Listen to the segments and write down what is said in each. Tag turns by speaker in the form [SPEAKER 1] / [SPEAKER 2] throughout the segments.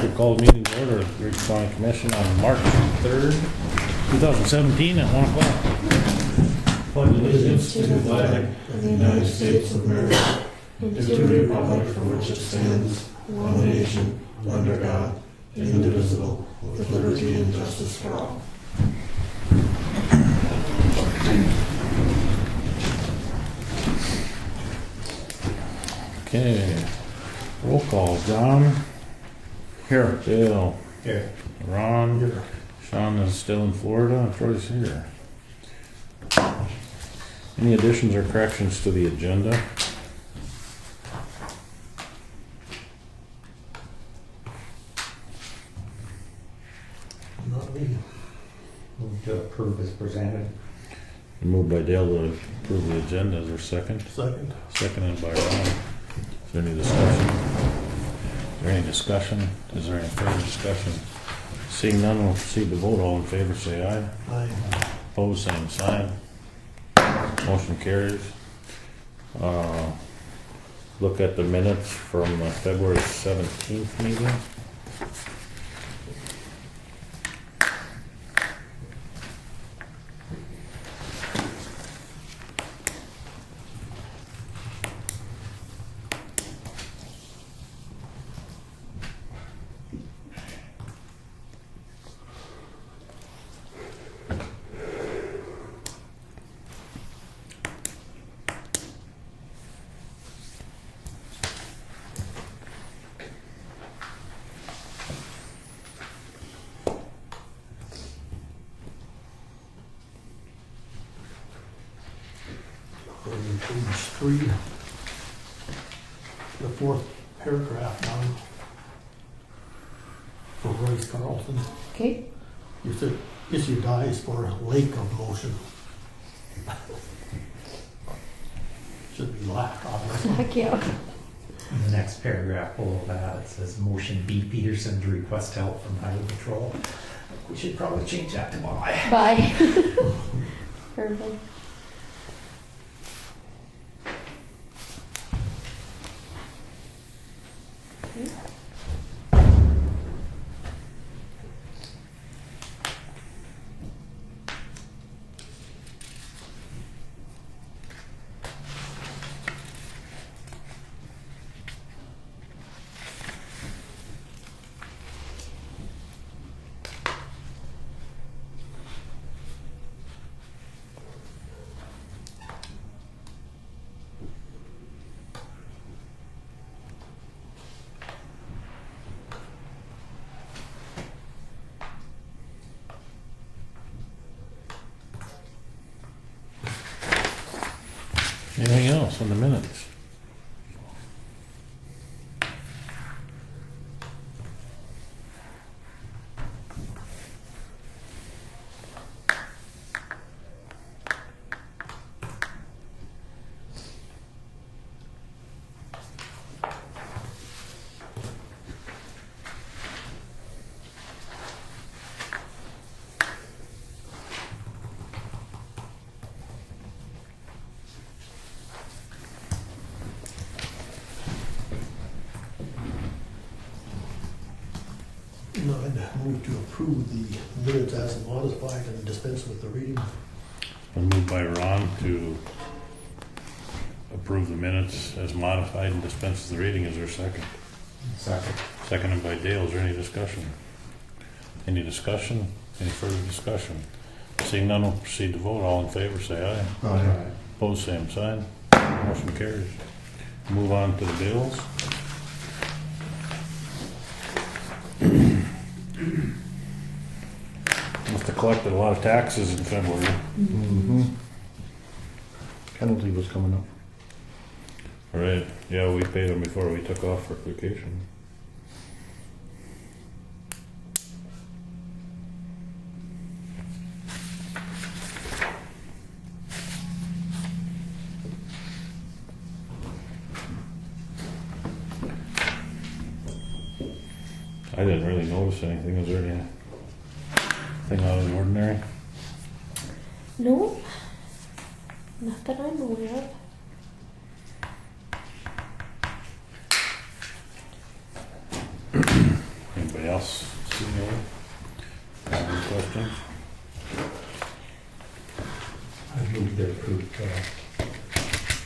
[SPEAKER 1] We call the meeting to order of the Ridge County Commission on March 3rd, 2017 at 1 o'clock.
[SPEAKER 2] Pledge allegiance to the flag of the United States of America and to the republic for which it stands, one nation, under God, indivisible, with liberty and justice for all.
[SPEAKER 1] Okay, roll call. John? Here. Dale?
[SPEAKER 2] Here.
[SPEAKER 1] Ron? Here. Sean is still in Florida and Troy's here. Any additions or corrections to the agenda?
[SPEAKER 2] Not me.
[SPEAKER 3] Move to approve as presented.
[SPEAKER 1] Moved by Dale to approve the agenda. Is there a second?
[SPEAKER 2] Second.
[SPEAKER 1] Seconded by Ron. Is there any discussion? Is there any discussion? Is there any further discussion? Seeing none, we'll proceed to vote. All in favor, say aye.
[SPEAKER 2] Aye.
[SPEAKER 1] Opposed, same sign. Motion carries. Look at the minutes from the February 17th meeting.
[SPEAKER 2] On page 3, the fourth paragraph down for Royce Carlson.
[SPEAKER 4] Okay.
[SPEAKER 2] You said issue dies for lake of motion. Should be lack, obviously.
[SPEAKER 4] Heck yeah.
[SPEAKER 3] In the next paragraph below that, it says motion B. Peterson to request help from Highway Patrol. We should probably change that to Y.
[SPEAKER 4] Bye. Perfect.
[SPEAKER 1] Anything else on the minutes?
[SPEAKER 2] No, I'd move to approve the minutes as modified and dispense with the reading.
[SPEAKER 1] Been moved by Ron to approve the minutes as modified and dispense with the reading. Is there a second?
[SPEAKER 3] Second.
[SPEAKER 1] Seconded by Dale. Is there any discussion? Any discussion? Any further discussion? Seeing none, we'll proceed to vote. All in favor, say aye.
[SPEAKER 3] Aye.
[SPEAKER 1] Opposed, same sign. Motion carries. Move on to the bills. Must have collected a lot of taxes in February.
[SPEAKER 5] Mm-hmm. Penalty was coming up.
[SPEAKER 1] All right. Yeah, we paid them before we took off for vacation. I didn't really notice anything. Is there anything out of the ordinary?
[SPEAKER 4] No, not that I'm aware of.
[SPEAKER 1] Anybody else seeing any questions?
[SPEAKER 3] I move to approve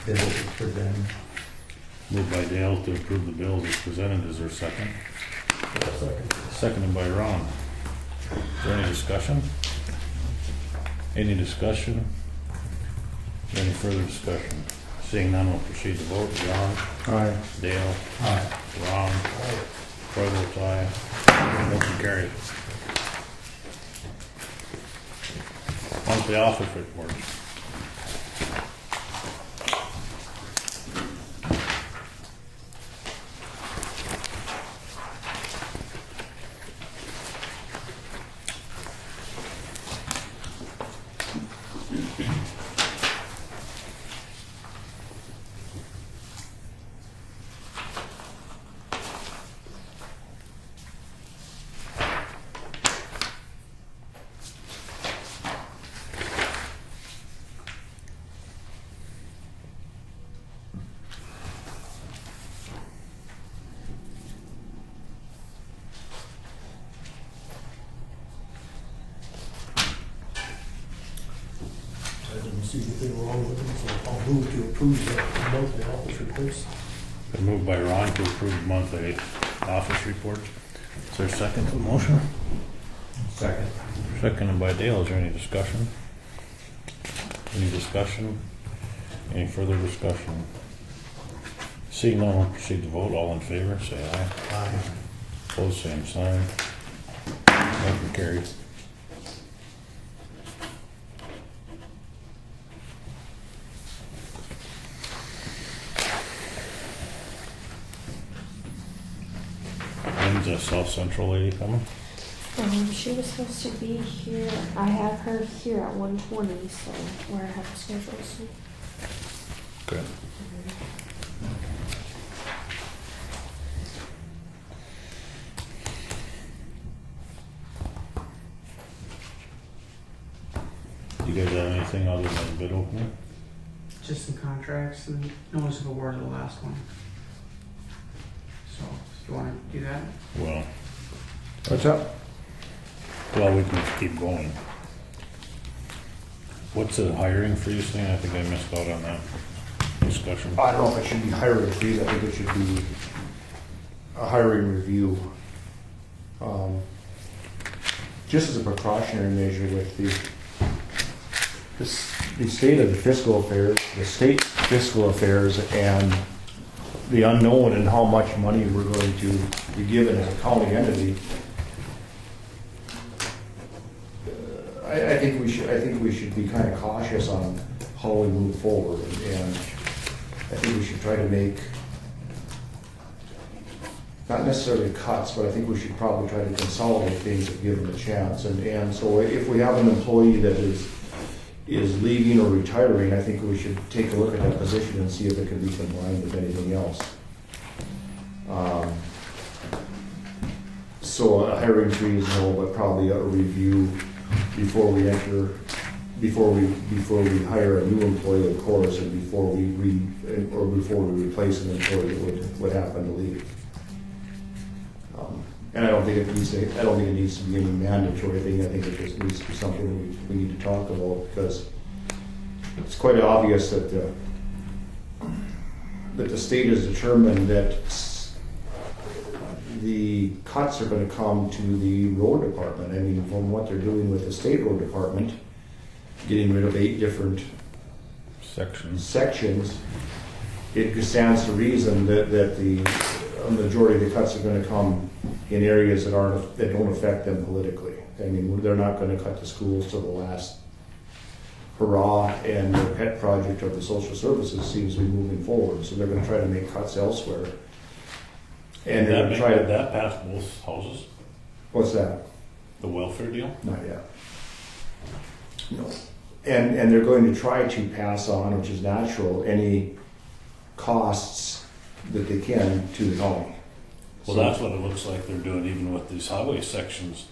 [SPEAKER 3] bills as presented.
[SPEAKER 1] Moved by Dale to approve the bills as presented. Is there a second? Seconded by Ron. Is there any discussion? Any discussion? Any further discussion? Seeing none, we'll proceed to vote. Ron?
[SPEAKER 2] Aye.
[SPEAKER 1] Dale?
[SPEAKER 3] Aye.
[SPEAKER 1] Ron? Troy votes aye. Motion carried. Monthly office report.
[SPEAKER 2] I didn't see anything wrong with them, so I'll move to approve the monthly office reports.
[SPEAKER 1] Been moved by Ron to approve the monthly office report. Is there a second to the motion?
[SPEAKER 3] Second.
[SPEAKER 1] Seconded by Dale. Is there any discussion? Any discussion? Any further discussion? Seeing none, we'll proceed to vote. All in favor, say aye.
[SPEAKER 3] Aye.
[SPEAKER 1] Opposed, same sign. Motion carried. When's the South Central lady coming?
[SPEAKER 4] She was supposed to be here. I have her here at 1:20, so we're ahead of schedule. So.
[SPEAKER 1] Good. You guys have anything other than bid opening?
[SPEAKER 5] Just some contracts and notice of award of the last one. So, if you want to do that?
[SPEAKER 1] Well,
[SPEAKER 2] What's up?
[SPEAKER 1] well, we can just keep going. What's the hiring freeze thing? I think I missed out on that discussion.
[SPEAKER 6] I don't know if it should be hiring freeze, I think it should be a hiring review. Just as a precautionary measure with the state of the fiscal affairs, the state fiscal affairs, and the unknown and how much money we're going to be given as a county entity. I think we should be kind of cautious on how we move forward, and I think we should try to make, not necessarily cuts, but I think we should probably try to consolidate things and give them a chance. And so if we have an employee that is leaving or retiring, I think we should take a look at that position and see if it can be combined with anything else. So a hiring freeze, no, but probably a review before we hire a new employee, of course, and before we replace an employee that would happen to leave. And I don't think it needs to be any mandatory thing. I think it just needs to be something that we need to talk about, because it's quite obvious that the state has determined that the cuts are going to come to the road department. I mean, from what they're doing with the state road department, getting rid of 8 different sections, it stands to reason that the majority of the cuts are going to come in areas that don't affect them politically. I mean, they're not going to cut the schools to the last hurrah, and the pet project of the social services seems to be moving forward. So they're going to try to make cuts elsewhere. And they're going to try to.
[SPEAKER 1] That pass both houses?
[SPEAKER 6] What's that?
[SPEAKER 1] The welfare deal?
[SPEAKER 6] Not yet. No. And they're going to try to pass on, which is natural, any costs that they can to the county.
[SPEAKER 1] Well, that's what it looks like they're doing even with these highway sections.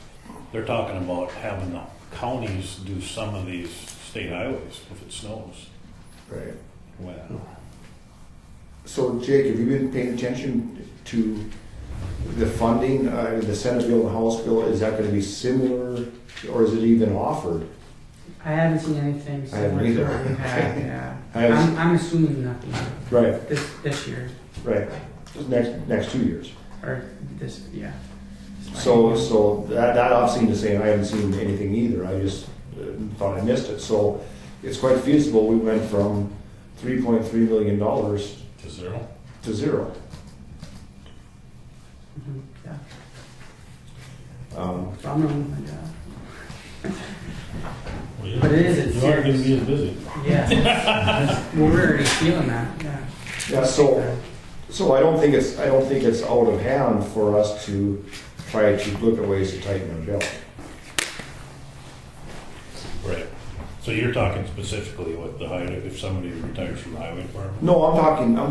[SPEAKER 1] They're talking about having the counties do some of these state highways if it snows.
[SPEAKER 6] Right.
[SPEAKER 1] Well,
[SPEAKER 6] So, Jake, have you been paying attention to the funding, the Senate bill and House bill, is that gonna be similar, or is it even offered?
[SPEAKER 5] I haven't seen anything
[SPEAKER 6] I haven't
[SPEAKER 5] similar to
[SPEAKER 6] either.
[SPEAKER 5] what we had, yeah.
[SPEAKER 6] I haven't-
[SPEAKER 5] I'm assuming nothing
[SPEAKER 6] Right,
[SPEAKER 5] this year,
[SPEAKER 6] right, next 2 years.
[SPEAKER 5] or this, yeah.
[SPEAKER 6] So that I've seen the same, I haven't seen anything either, I just thought I missed it. So it's quite feasible, we went from $3.3 million
[SPEAKER 1] To zero?
[SPEAKER 6] to zero.
[SPEAKER 5] Mhm, yeah.
[SPEAKER 6] Um,
[SPEAKER 5] So I'm wrong,
[SPEAKER 1] Well, yeah.
[SPEAKER 5] But it is, it's
[SPEAKER 1] You aren't gonna
[SPEAKER 5] serious.
[SPEAKER 1] be as busy.
[SPEAKER 5] yeah. Well, we're already feeling that, yeah.
[SPEAKER 6] Yeah, so I don't think it's out of hand for us to try to look at ways to tighten our belt.
[SPEAKER 1] Right. So you're talking specifically with the highway, if somebody retires from the highway department?
[SPEAKER 6] No, I'm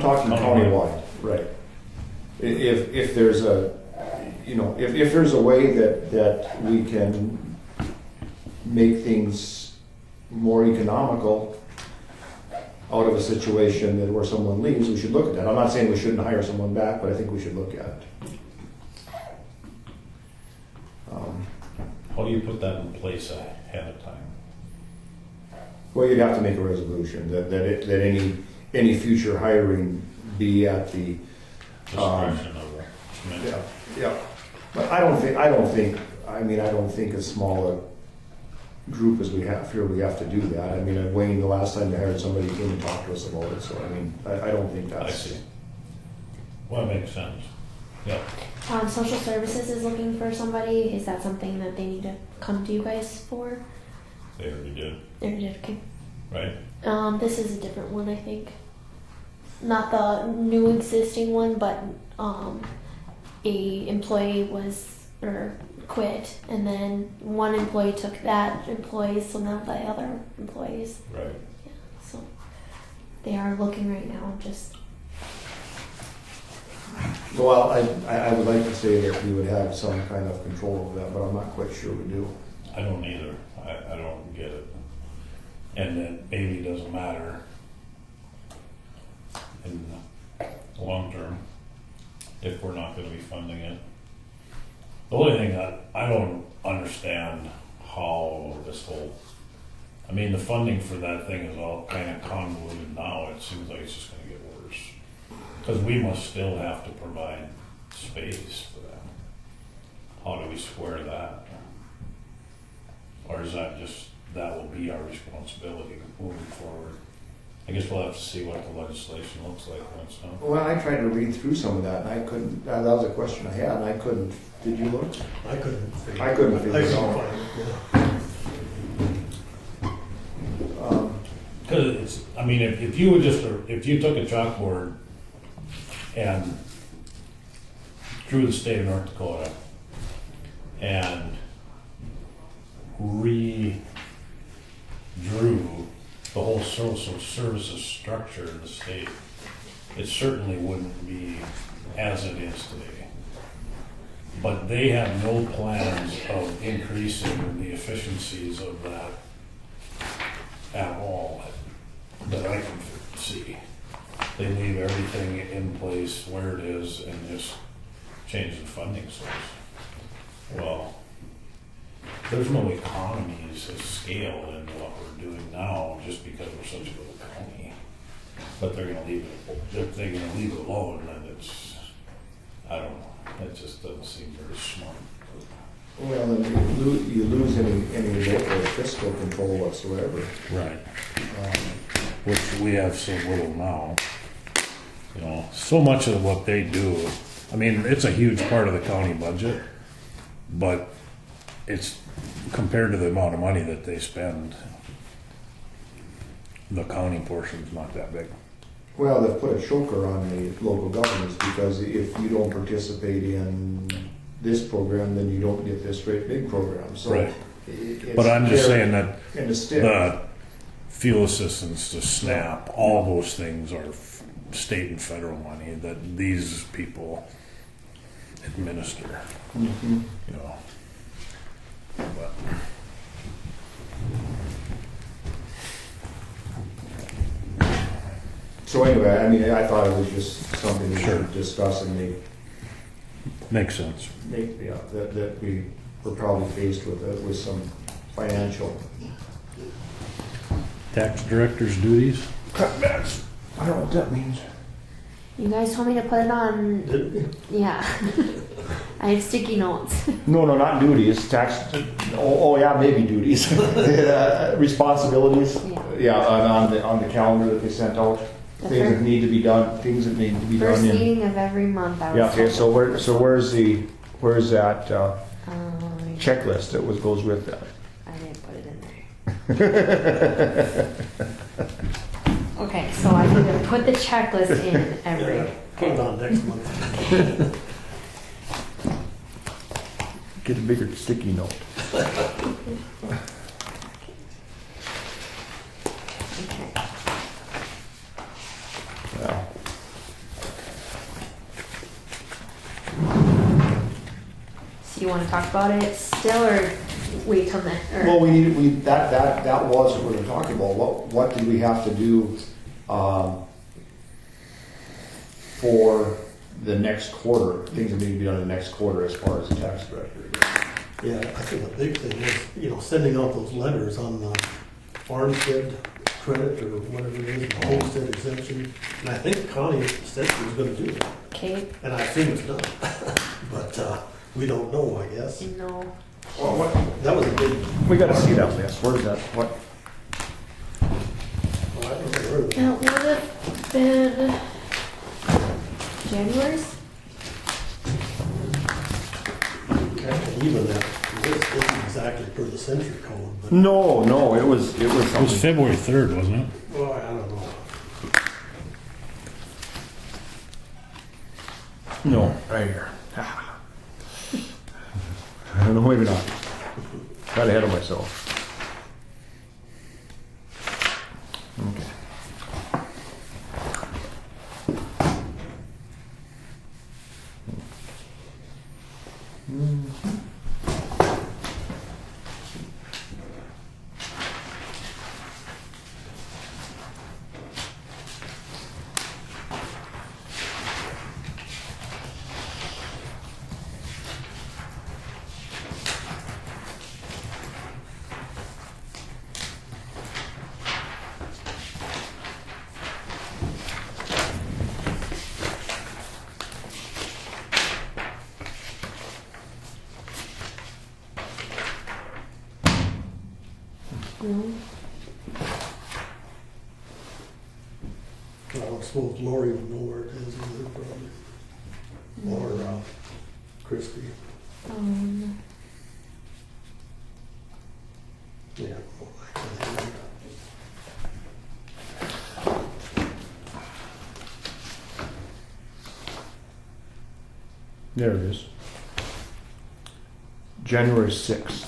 [SPEAKER 6] talking
[SPEAKER 1] Countywide.
[SPEAKER 6] countywide, right. If there's a, if there's a way that we can make things more economical out of a situation that where someone leaves, we should look at that. I'm not saying we shouldn't hire someone back, but I think we should look at it.
[SPEAKER 1] How do you put that in place ahead of time?
[SPEAKER 6] Well, you'd have to make a resolution that any future hiring be at the,
[SPEAKER 1] Discretion of the committee?
[SPEAKER 6] yeah. But I don't think as small a group as we have here, we have to do that. I mean, Wayne, the last time they hired somebody, he came and talked to us about it, so I mean, I don't think
[SPEAKER 1] I
[SPEAKER 6] that's.
[SPEAKER 1] see. Well, that makes sense. Yeah.
[SPEAKER 4] Social services is looking for somebody. Is that something that they need to come to you guys for?
[SPEAKER 1] They already did,
[SPEAKER 4] Okay.
[SPEAKER 1] right?
[SPEAKER 4] This is a different one, I think. Not the new existing one, but a employee quit, and then one employee took that employee, so now the other employees.
[SPEAKER 1] Right.
[SPEAKER 4] Yeah, so they are looking right now. Just
[SPEAKER 6] Well, I would like to say that we would have some kind of control over that, but I'm not quite sure we do.
[SPEAKER 1] I don't either. I don't get it. And then maybe it doesn't matter in the long term if we're not gonna be funding it. The only thing that I don't understand how this whole, I mean, the funding for that thing is all kind of convoluted now. It seems like it's just gonna get worse. Because we must still have to provide space for that. How do we square that? Or is that just, that will be our responsibility moving forward? I guess we'll have to see what the legislation looks like once, huh?
[SPEAKER 6] Well, I tried to read through some of that, and I couldn't, that was a question I had, and I couldn't, did you look?
[SPEAKER 2] I couldn't figure
[SPEAKER 6] I couldn't figure it out.
[SPEAKER 1] Because it's, I mean, if you would just, if you took a chalkboard and drew the state of North Dakota and redrew the whole social services structure in the state, it certainly wouldn't be as it is today. But they have no plans of increasing the efficiencies of that at all that I can see. They leave everything in place where it is and just change the funding source. Well, there's no economies of scale in what we're doing now just because we're such a little county. But they're gonna leave it, if they're gonna leave it alone, then it's, I don't know, it just doesn't seem very smart.
[SPEAKER 6] Well, then you lose any local fiscal control whatsoever.
[SPEAKER 1] Right. Which we have so little now. You know, so much of what they do, I mean, it's a huge part of the county budget, but it's compared to the amount of money that they spend, the county portion's not that big.
[SPEAKER 6] Well, they've put a choker on the local governments, because if you don't participate in this program, then you don't get this great big program, so.
[SPEAKER 1] Right.
[SPEAKER 6] It's
[SPEAKER 1] But I'm just
[SPEAKER 6] there
[SPEAKER 1] saying that
[SPEAKER 6] in the stick.
[SPEAKER 1] the fuel assistance, the SNAP, all those things are state and federal money that these people administer,
[SPEAKER 6] Mhm.
[SPEAKER 1] you know. But
[SPEAKER 6] So anyway, I mean, I thought it was just something we
[SPEAKER 1] Sure.
[SPEAKER 6] should discuss and make
[SPEAKER 1] Makes sense.
[SPEAKER 6] that we were probably faced with some financial
[SPEAKER 1] Tax director's duties?
[SPEAKER 6] cutbacks. I don't know what that means.
[SPEAKER 4] You guys told me to put it on.
[SPEAKER 2] Did we?
[SPEAKER 4] Yeah. I have sticky notes.
[SPEAKER 6] No, not duties, tax, yeah, maybe duties. Responsibilities,
[SPEAKER 4] Yeah.
[SPEAKER 6] on the calendar that they sent out.
[SPEAKER 4] The
[SPEAKER 6] Things that
[SPEAKER 4] first-
[SPEAKER 6] need to be done, things that need to be
[SPEAKER 4] First
[SPEAKER 6] done in.
[SPEAKER 4] meeting of every month. I was
[SPEAKER 6] Yeah, okay,
[SPEAKER 4] told.
[SPEAKER 6] so where's that
[SPEAKER 4] Um,
[SPEAKER 6] checklist that goes with that?
[SPEAKER 4] I didn't put it in there. Okay, so I need to put the checklist in every.
[SPEAKER 2] Yeah, put it on next month.
[SPEAKER 6] Get a bigger sticky note.
[SPEAKER 4] Okay.
[SPEAKER 6] Yeah.
[SPEAKER 4] So you want to talk about it still, or wait till next? Or
[SPEAKER 6] Well, that was what we were talking about. What did we have to do, for the next quarter? Things that need to be done in the next quarter as far as the tax director goes.
[SPEAKER 2] Yeah, I think the big thing is, sending out those letters on the farmstead credit or whatever it is, the homestead exemption. And I think Connie said she was gonna do it,
[SPEAKER 4] okay,
[SPEAKER 2] and I assume it's done. But, we don't know, I guess.
[SPEAKER 4] no.
[SPEAKER 6] Well,
[SPEAKER 2] That was a big,
[SPEAKER 6] we gotta see that list. Where's that? What?
[SPEAKER 2] I don't know where it
[SPEAKER 4] That would have been January's.
[SPEAKER 2] And even that, this isn't exactly per the century code, but,
[SPEAKER 6] No, it was
[SPEAKER 1] It was
[SPEAKER 6] something.
[SPEAKER 1] February 3rd, wasn't it?
[SPEAKER 2] well, I don't know.
[SPEAKER 6] No, right here. I don't know, maybe not. Got ahead of myself. Okay.
[SPEAKER 4] No.
[SPEAKER 2] I don't suppose Lori would know where it is either, probably. Or, Christie. Yeah. well, I can't think.
[SPEAKER 6] There it is. January 6th.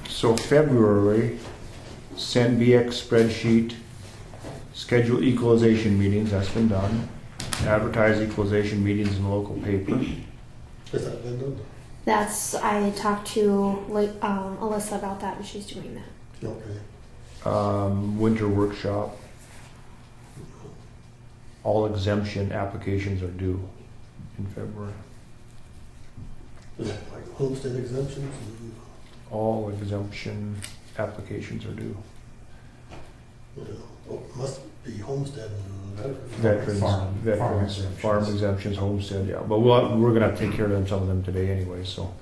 [SPEAKER 6] So February, send BX spreadsheet, schedule equalization meetings, that's been done. Advertise equalization meetings in the local paper.
[SPEAKER 2] Has that been done?
[SPEAKER 4] That's I talked to Alyssa about that, and she's doing that.
[SPEAKER 2] Okay.
[SPEAKER 6] Winter workshop. All exemption applications are due in February.
[SPEAKER 2] Is it like homestead exemptions?
[SPEAKER 6] All exemption applications are due.
[SPEAKER 2] Oh, it must be homestead and
[SPEAKER 6] Veterans,
[SPEAKER 3] Farm
[SPEAKER 6] veterans, farm
[SPEAKER 3] exemptions.
[SPEAKER 6] exemptions, homestead, yeah, but we're gonna have to take care of them, some of them today anyway, so.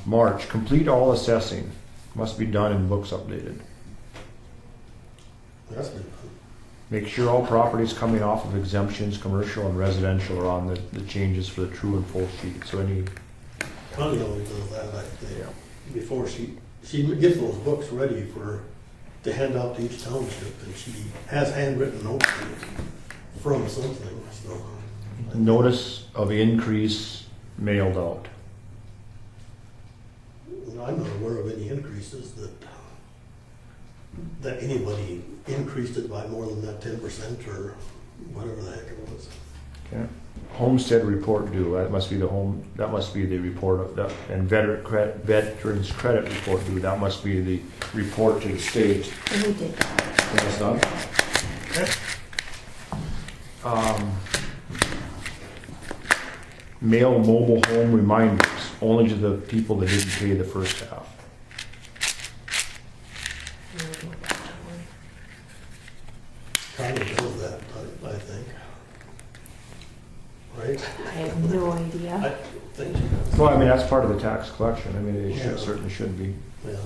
[SPEAKER 6] March, complete all assessing, must be done and books updated.
[SPEAKER 2] That's been done.
[SPEAKER 6] Make sure all properties coming off of exemptions, commercial and residential, are on the changes for the true and full sheet, so any,
[SPEAKER 2] Connie always does that, I think,
[SPEAKER 6] yeah.
[SPEAKER 2] before she gets those books ready to hand out to each township, and she has handwritten notes from something, so.
[SPEAKER 6] Notice of increase mailed out.
[SPEAKER 2] I'm not aware of any increases that anybody increased it by more than that 10% or whatever the heck it was.
[SPEAKER 6] Okay. Homestead report due, that must be the report of that, and veterans credit report due, that must be the report to the state.
[SPEAKER 4] And we did that.
[SPEAKER 6] That's done? Mail mobile home reminders, only to the people that didn't pay the first half.
[SPEAKER 2] Connie does that, I think. Right?
[SPEAKER 4] I have no idea.
[SPEAKER 2] I think she does.
[SPEAKER 6] Well, I mean, that's part of the tax collection. I mean, it
[SPEAKER 2] Yeah.
[SPEAKER 6] certainly should be.
[SPEAKER 2] Yeah.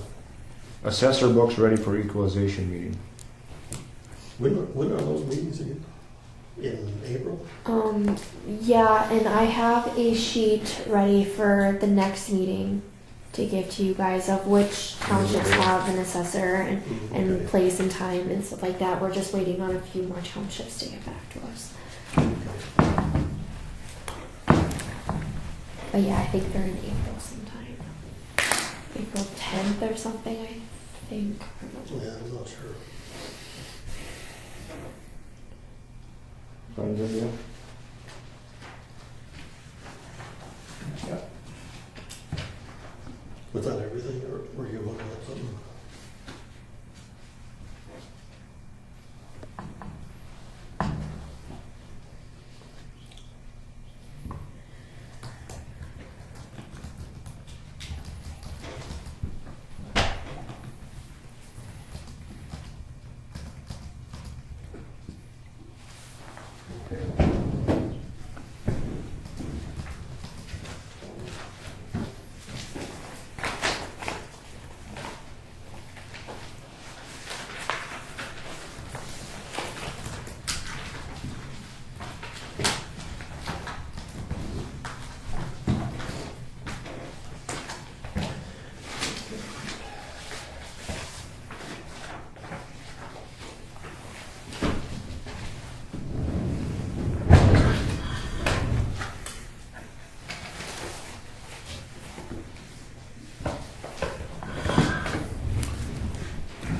[SPEAKER 6] Assessor books ready for equalization meeting.
[SPEAKER 2] When are those meetings again? In April?
[SPEAKER 4] Yeah, and I have a sheet ready for the next meeting to give to you guys of which townships have an assessor and
[SPEAKER 2] Okay.
[SPEAKER 4] place and time and stuff like that. We're just waiting on a few more townships to get back to us. But yeah, I think they're in April sometime. April 10th or something, I think.
[SPEAKER 2] Yeah, I'm not sure.
[SPEAKER 6] Sounds good, yeah?
[SPEAKER 2] Was that everything, or were you looking at something?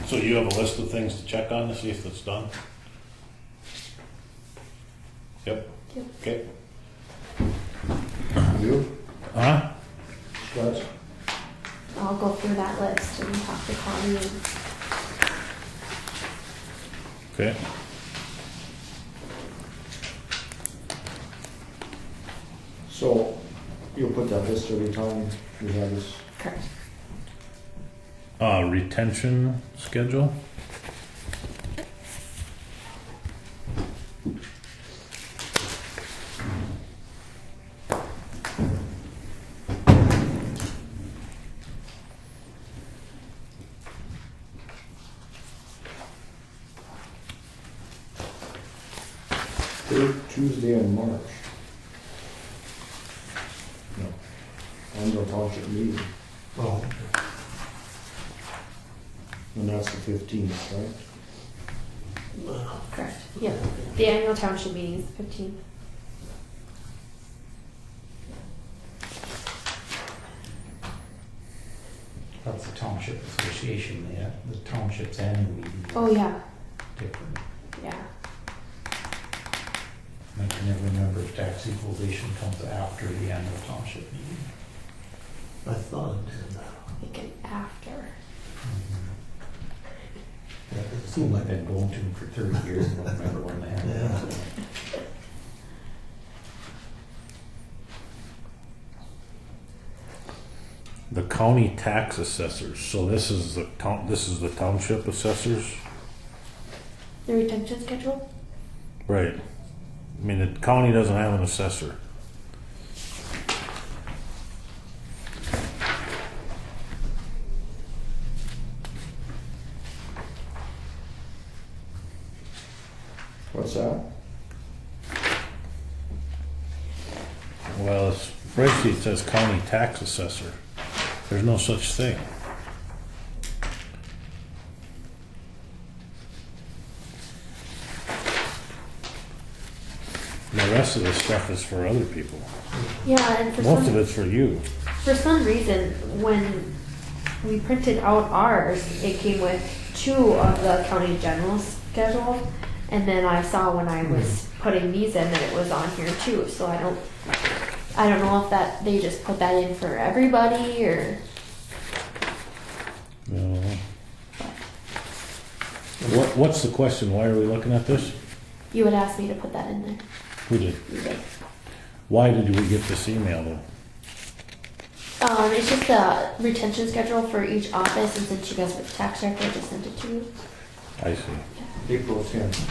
[SPEAKER 1] So you have a list of things to check on to see if it's done? Yep.
[SPEAKER 4] Yep.
[SPEAKER 1] Okay.
[SPEAKER 6] You?
[SPEAKER 1] Huh?
[SPEAKER 6] Scott?
[SPEAKER 4] I'll go through that list and talk to Connie and
[SPEAKER 1] Okay.
[SPEAKER 6] So, you'll put that list every time we have this?
[SPEAKER 4] correct.
[SPEAKER 1] Retention schedule?
[SPEAKER 6] Third Tuesday in March. No. Annual township meeting,
[SPEAKER 2] Oh,
[SPEAKER 6] and that's the 15th, right?
[SPEAKER 4] Correct. Yeah. The annual township meeting is the 15th.
[SPEAKER 3] That's the township association, yeah, the township's annual meeting.
[SPEAKER 4] Oh, yeah.
[SPEAKER 3] Different.
[SPEAKER 4] Yeah.
[SPEAKER 3] I can never remember if tax equalization comes after the annual township meeting.
[SPEAKER 2] I thought it did.
[SPEAKER 4] Thinking after.
[SPEAKER 2] Yeah, it
[SPEAKER 3] I've
[SPEAKER 2] seemed like
[SPEAKER 3] been going to them for 30 years and don't remember when they had
[SPEAKER 2] Yeah.
[SPEAKER 3] it.
[SPEAKER 1] The county tax assessors, so this is the township assessors?
[SPEAKER 4] The retention schedule?
[SPEAKER 1] Right. I mean, the county doesn't have an assessor.
[SPEAKER 6] What's that?
[SPEAKER 1] Well, the spreadsheet says county tax assessor. There's no such thing. The rest of this stuff is for other people.
[SPEAKER 4] Yeah, and
[SPEAKER 1] Most of it's for you.
[SPEAKER 4] for some reason, when we printed out ours, it came with 2 of the county general schedule, and then I saw when I was putting these in that it was on here too. So I don't know if that they just put that in for everybody or.
[SPEAKER 1] No. What's the question? Why are we looking at this?
[SPEAKER 4] You would ask me to put that in there.
[SPEAKER 1] Who did?
[SPEAKER 4] You did.
[SPEAKER 1] Why did we get this email though?
[SPEAKER 4] It's just a retention schedule for each office, and since you guys were the tax record, I just sent it to you.
[SPEAKER 1] I see.
[SPEAKER 6] April 10th.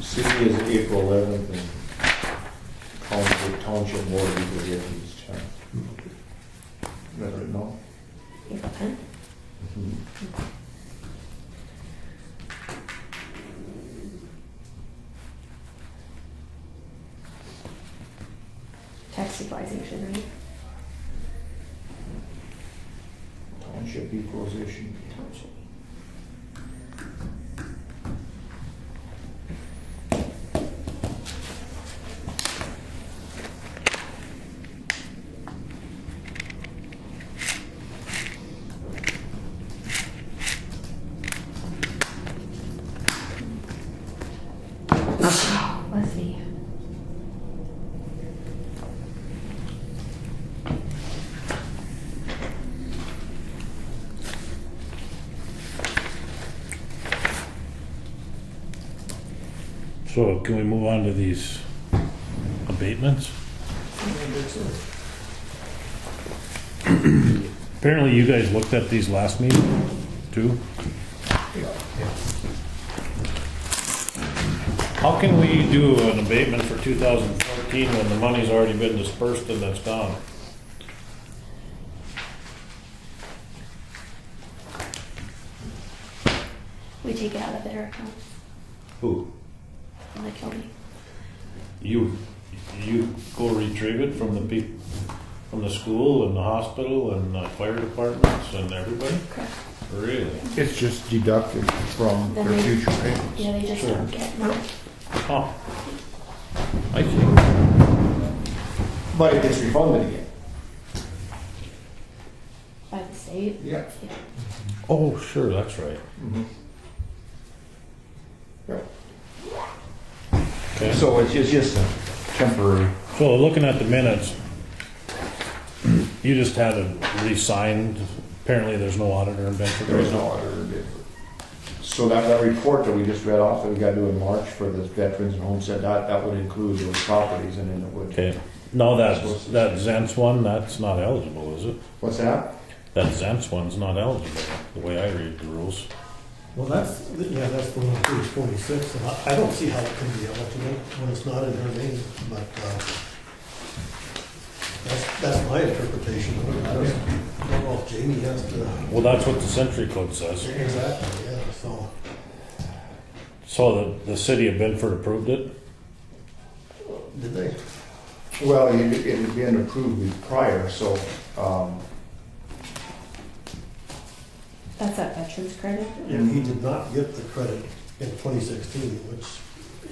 [SPEAKER 6] City is April 11th, and township board will be here East 10th. Never know.
[SPEAKER 4] April 10th. Tax equalization, right?
[SPEAKER 6] Township equalization.
[SPEAKER 4] Township. Let's see.
[SPEAKER 1] So can we move on to these abatements? Apparently you guys looked at these last meeting too? How can we do an abatement for 2014 when the money's already been dispersed and that's gone?
[SPEAKER 4] We take it out of their account
[SPEAKER 1] Who?
[SPEAKER 4] from the county.
[SPEAKER 1] You go retrieve it from the people, from the school and the hospital and the fire departments and everybody?
[SPEAKER 4] Correct.
[SPEAKER 1] Really?
[SPEAKER 6] It's just deducted from
[SPEAKER 4] Then
[SPEAKER 6] their
[SPEAKER 4] they-
[SPEAKER 6] future payments.
[SPEAKER 4] Yeah, they just
[SPEAKER 1] Sure.
[SPEAKER 4] don't get no.
[SPEAKER 1] Oh. I see.
[SPEAKER 6] But it gets refunded again.
[SPEAKER 4] By the state.
[SPEAKER 6] Yeah.
[SPEAKER 4] Yeah.
[SPEAKER 1] Oh, sure, that's right. Okay.
[SPEAKER 6] So it's just a temporary.
[SPEAKER 1] So looking at the minutes, you just had it re-signed. Apparently there's no auditor in Bedford.
[SPEAKER 6] There is no auditor bid. So that report that we just read off that we got to do in March for the veterans and homestead, that would include those properties and then it would.
[SPEAKER 1] Okay. No, that Zents one, that's not eligible, is it?
[SPEAKER 6] What's that?
[SPEAKER 1] That Zents one's not eligible, the way I read the rules.
[SPEAKER 2] Well, that's the one on page 46, and I don't see how it can be eligible when it's not in her name, but, that's my interpretation of it. I don't know if Jamie has to.
[SPEAKER 1] Well, that's what the century code says.
[SPEAKER 2] Exactly, yeah, so.
[SPEAKER 1] So the city of Bedford approved it?
[SPEAKER 2] Did they?
[SPEAKER 6] Well, it had been approved prior, so,
[SPEAKER 4] That's that veterans credit.
[SPEAKER 2] And he did not get the credit in 2016, which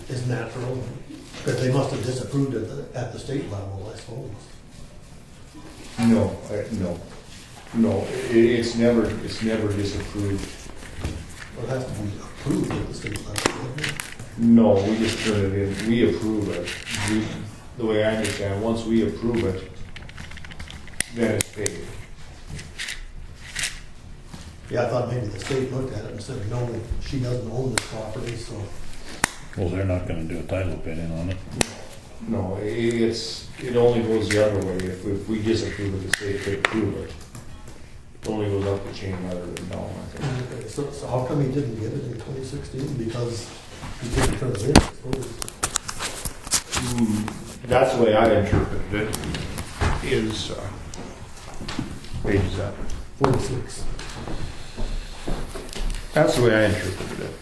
[SPEAKER 2] is natural, because they must have disapproved it at the state level, I suppose.
[SPEAKER 6] no, it's never disapproved.
[SPEAKER 2] Well, it has to be approved at the state level, doesn't it?
[SPEAKER 6] No, we just turn it in, we approve it. The way I understand, once we approve it, then it's paid.
[SPEAKER 2] Yeah, I thought maybe the state looked at it and said, no, she doesn't own this property, so.
[SPEAKER 1] Well, they're not gonna do a title opinion on it.
[SPEAKER 6] No, it only goes the other way. If we disapprove it, the state could approve it. It only goes up the chain rather than down, I think.
[SPEAKER 2] Okay, so how come he didn't get it in 2016? Because he didn't turn it in, I suppose.
[SPEAKER 6] That's the way I interpreted it, is, page is that?
[SPEAKER 2] 46.
[SPEAKER 6] That's the way I interpreted it.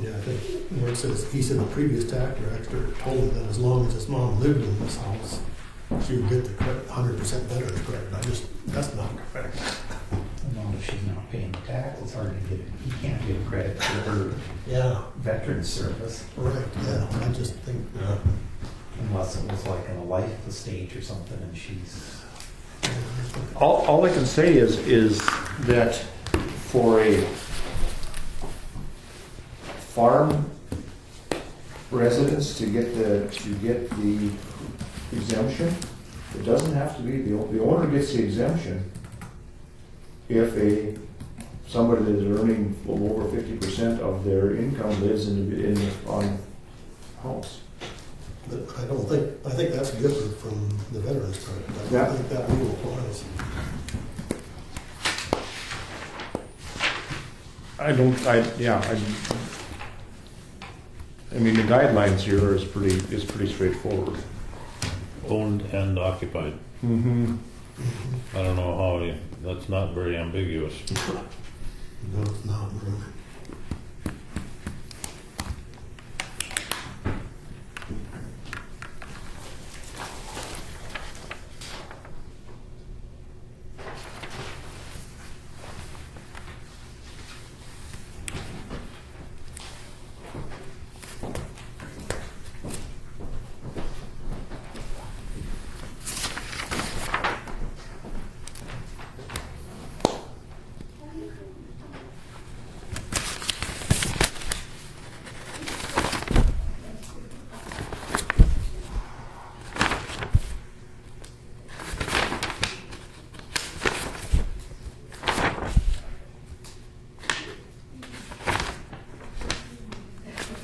[SPEAKER 2] Yeah, I think where it says, he said the previous tax director told him that as long as his mom lived in this house, she would get the credit, 100% veterans credit. That's not correct.
[SPEAKER 3] As long as she's not paying the tax, it's hard to get, you can't get credit for her
[SPEAKER 2] Yeah,
[SPEAKER 3] veteran service
[SPEAKER 2] right, yeah, I just think,
[SPEAKER 3] unless it was like in a life estate or something and she's.
[SPEAKER 6] All I can say is that for a farm residents to get the exemption. It doesn't have to be, the owner gets the exemption if somebody that is earning over 50% of their income lives on house.
[SPEAKER 2] But I think that's different from the veterans credit. I
[SPEAKER 6] Yeah.
[SPEAKER 2] don't think that rule applies.
[SPEAKER 6] I mean, the guidelines here is pretty straightforward.
[SPEAKER 1] Owned and occupied.
[SPEAKER 6] Mm-hmm.
[SPEAKER 1] I don't know how, that's not very ambiguous.
[SPEAKER 2] No, it's not.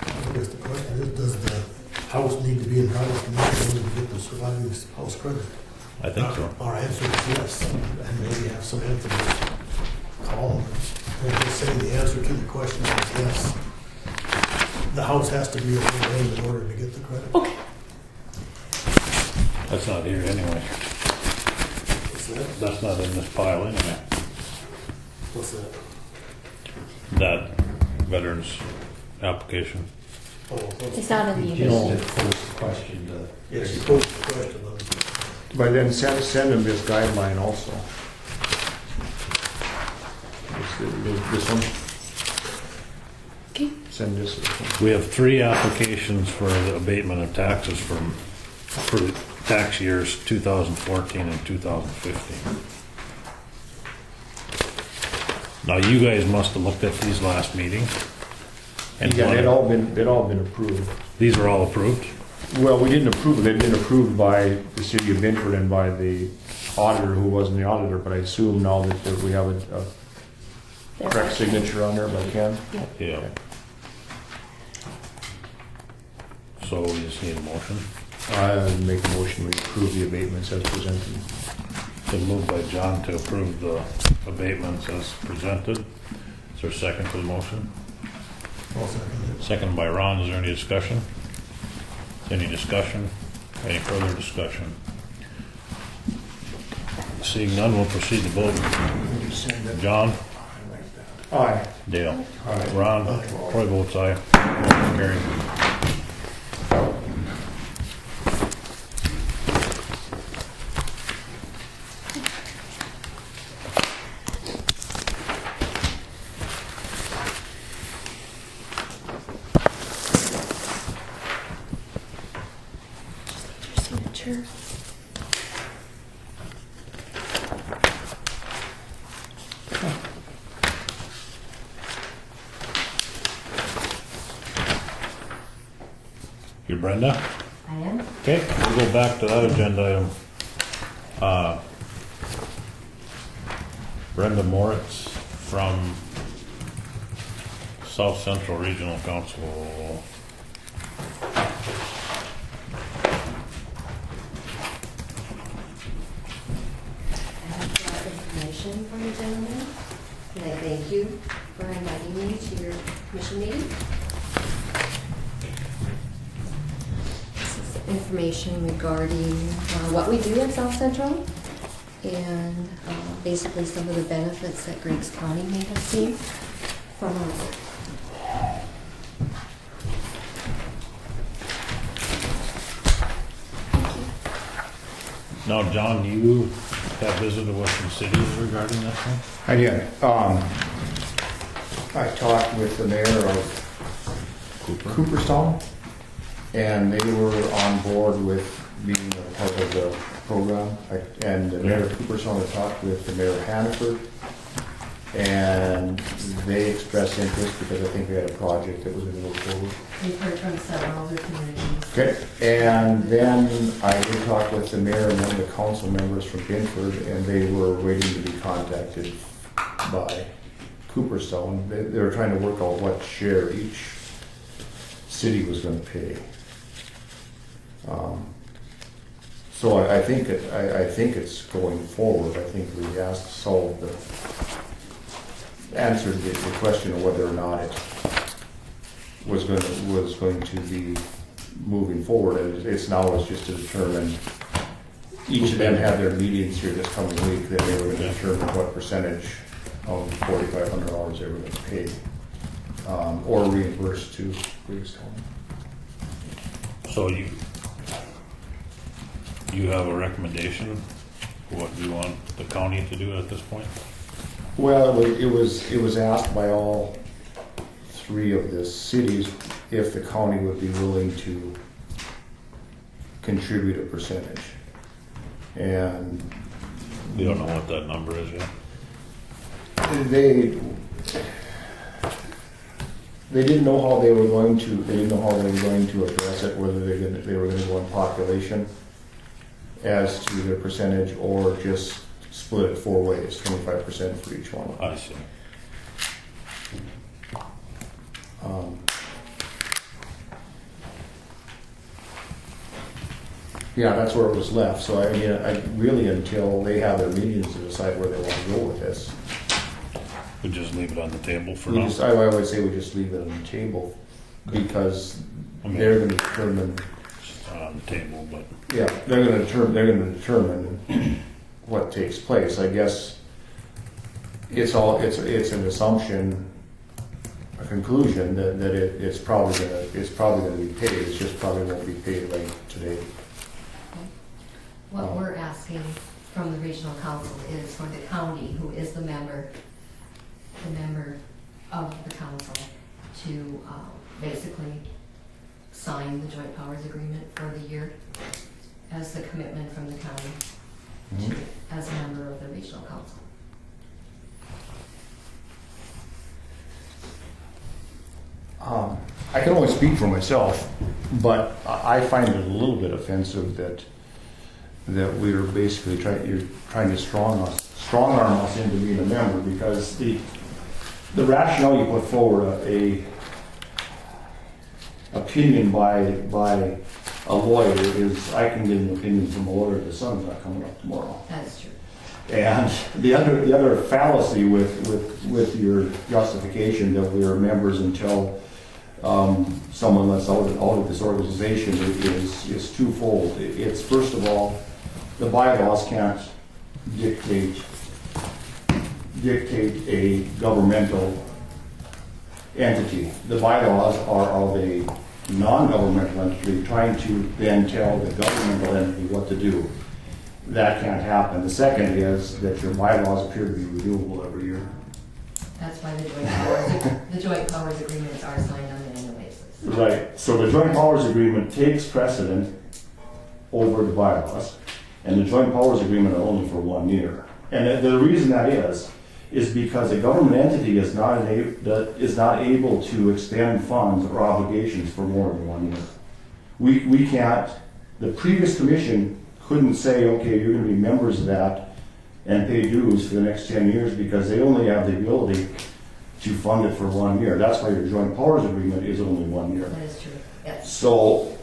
[SPEAKER 2] I guess the question is, does the house need to be entitled to money in order to get the surviving house credit?
[SPEAKER 1] I think so.
[SPEAKER 2] Our answer is yes, and maybe have some answers. Call them and just say the answer to the question is yes. The house has to be a good name in order to get the credit.
[SPEAKER 1] That's not here anyway.
[SPEAKER 2] What's that?
[SPEAKER 1] That's not in this pile anyway.
[SPEAKER 2] What's that?
[SPEAKER 1] That veterans application.
[SPEAKER 2] Oh, what's
[SPEAKER 4] It's not in the
[SPEAKER 3] You
[SPEAKER 4] original.
[SPEAKER 3] just posed the question to.
[SPEAKER 2] Yes, you posed the question.
[SPEAKER 6] But then send them this guideline also. This one.
[SPEAKER 4] Okay.
[SPEAKER 6] Send this.
[SPEAKER 1] We have 3 applications for the abatement of taxes for tax years 2014 and 2015. Now, you guys must have looked at these last meeting. And
[SPEAKER 6] Yeah, they'd all been approved.
[SPEAKER 1] these are all approved?
[SPEAKER 6] Well, we didn't approve it. They've been approved by the city of Binford and by the auditor who wasn't the auditor, but I assume now that we have a
[SPEAKER 4] There.
[SPEAKER 6] correct signature on there by Ken.
[SPEAKER 1] Yeah. So we just need a motion.
[SPEAKER 6] I make a motion we approve the abatements as presented.
[SPEAKER 1] Been moved by John to approve the abatements as presented. Is there a second to the motion?
[SPEAKER 2] I'll second it.
[SPEAKER 1] Second by Ron. Is there any discussion? Any discussion? Any further discussion? Seeing none, we'll proceed to vote. John?
[SPEAKER 6] Aye.
[SPEAKER 1] Dale?
[SPEAKER 6] Aye.
[SPEAKER 1] Ron? Troy votes aye. Motion carried.
[SPEAKER 4] Signature.
[SPEAKER 1] You Brenda?
[SPEAKER 7] I am.
[SPEAKER 1] Okay, we'll go back to that agenda item. Brenda Moritz from South Central Regional Council.
[SPEAKER 7] I have brought information from the gentleman, and I thank you for inviting me to your commission meeting. This is information regarding what we do at South Central and basically some of the benefits that Griggs County may have seen from our work.
[SPEAKER 1] Now, John, you have visited with some cities regarding this one?
[SPEAKER 6] I did. I talked with the mayor of Cooperstown, and they were on board with being a part of the program. And the mayor of Cooperstown had talked with the mayor of Hannaford, and they expressed interest because I think we had a project that was going to go forward.
[SPEAKER 7] We've heard from several other communities.
[SPEAKER 6] Okay, and then I did talk with the mayor and one of the council members from Binford, and they were waiting to be contacted by Cooperstown. They were trying to work out what share each city was going to pay. So I think it's going forward. I think we answered the question of whether or not it was going to be moving forward. And it's just to determine. Each of them had their meetings here this coming week. That they were going to determine what percentage of $4,500 they were going to pay or reimburse to Griggs County.
[SPEAKER 1] So you have a recommendation for what you want the county to do at this point?
[SPEAKER 6] Well, it was asked by all three of the cities if the county would be willing to contribute a percentage. And
[SPEAKER 1] We don't know what that number is yet.
[SPEAKER 6] they didn't know how they were going to address it, whether they were going to go on population as to their percentage or just split it 4 ways, 25% for each one.
[SPEAKER 1] I see.
[SPEAKER 6] Yeah, that's where it was left. So I mean, really until they have their meetings to decide where they want to go with this.
[SPEAKER 1] We just leave it on the table for
[SPEAKER 6] I
[SPEAKER 1] now.
[SPEAKER 6] would say we just leave it on the table because
[SPEAKER 1] Okay.
[SPEAKER 6] they're going to determine.
[SPEAKER 1] It's not on the table, but
[SPEAKER 6] Yeah, they're going to determine what takes place. I guess it's an assumption, a conclusion that it's probably going to be paid. It just probably won't be paid like today.
[SPEAKER 7] What we're asking from the regional council is for the county, who is the member of the council, to basically sign the joint powers agreement for the year as the commitment from the county as a member of the regional council.
[SPEAKER 6] I can only speak for myself, but I find it a little bit offensive that we're basically trying to strong arm us into being a member, because the rationale you put forward, a opinion by a lawyer is, I can get an opinion from a lawyer, the sun's not coming up tomorrow.
[SPEAKER 7] That is true.
[SPEAKER 6] And the other fallacy with your justification that we are members until someone lets out of this organization is twofold. It's, first of all, the bylaws can't dictate a governmental entity. The bylaws are of a non-governmental entity trying to then tell the governmental entity what to do. That can't happen. The second is that your bylaws appear to be renewable every year.
[SPEAKER 7] That's why the joint powers agreements are signed on an annual basis.
[SPEAKER 6] Right. So the joint powers agreement takes precedent over the bylaws, and the joint powers agreement are only for 1 year. And the reason that is because a government entity is not able to expend funds or obligations for more than 1 year. We can't. The previous commission couldn't say, okay, you're going to be members of that and pay dues for the next 10 years, because they only have the ability to fund it for 1 year. That's why your joint powers agreement is only 1 year.
[SPEAKER 7] That is true, yes.
[SPEAKER 6] So,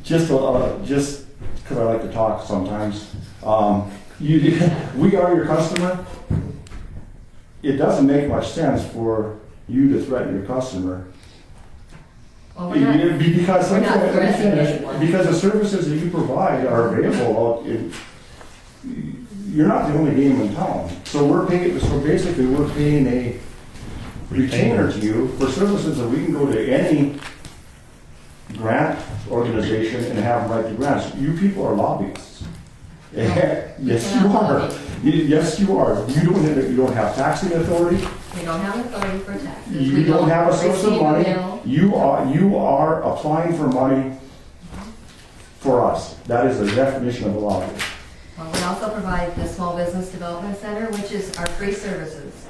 [SPEAKER 6] just because I like to talk sometimes, we are your customer. It doesn't make much sense for you to threaten your customer.
[SPEAKER 7] Well,
[SPEAKER 6] Because
[SPEAKER 7] we're not threatening anyone.
[SPEAKER 6] because the services that you provide are available. You're not the only game in town. So basically we're paying a retainer to you for services that we can go to any grant organization and have them write the grants. You people are lobbyists. Yes, you are. Yes, you are. You don't have taxing authority.
[SPEAKER 7] We don't have authority for taxes.
[SPEAKER 6] You
[SPEAKER 7] We
[SPEAKER 6] don't have a source of
[SPEAKER 7] receive
[SPEAKER 6] money.
[SPEAKER 7] mail.
[SPEAKER 6] You are applying for money for us. That is the definition of a lobbyist.
[SPEAKER 7] We also provide the Small Business Development Center, which is our free services.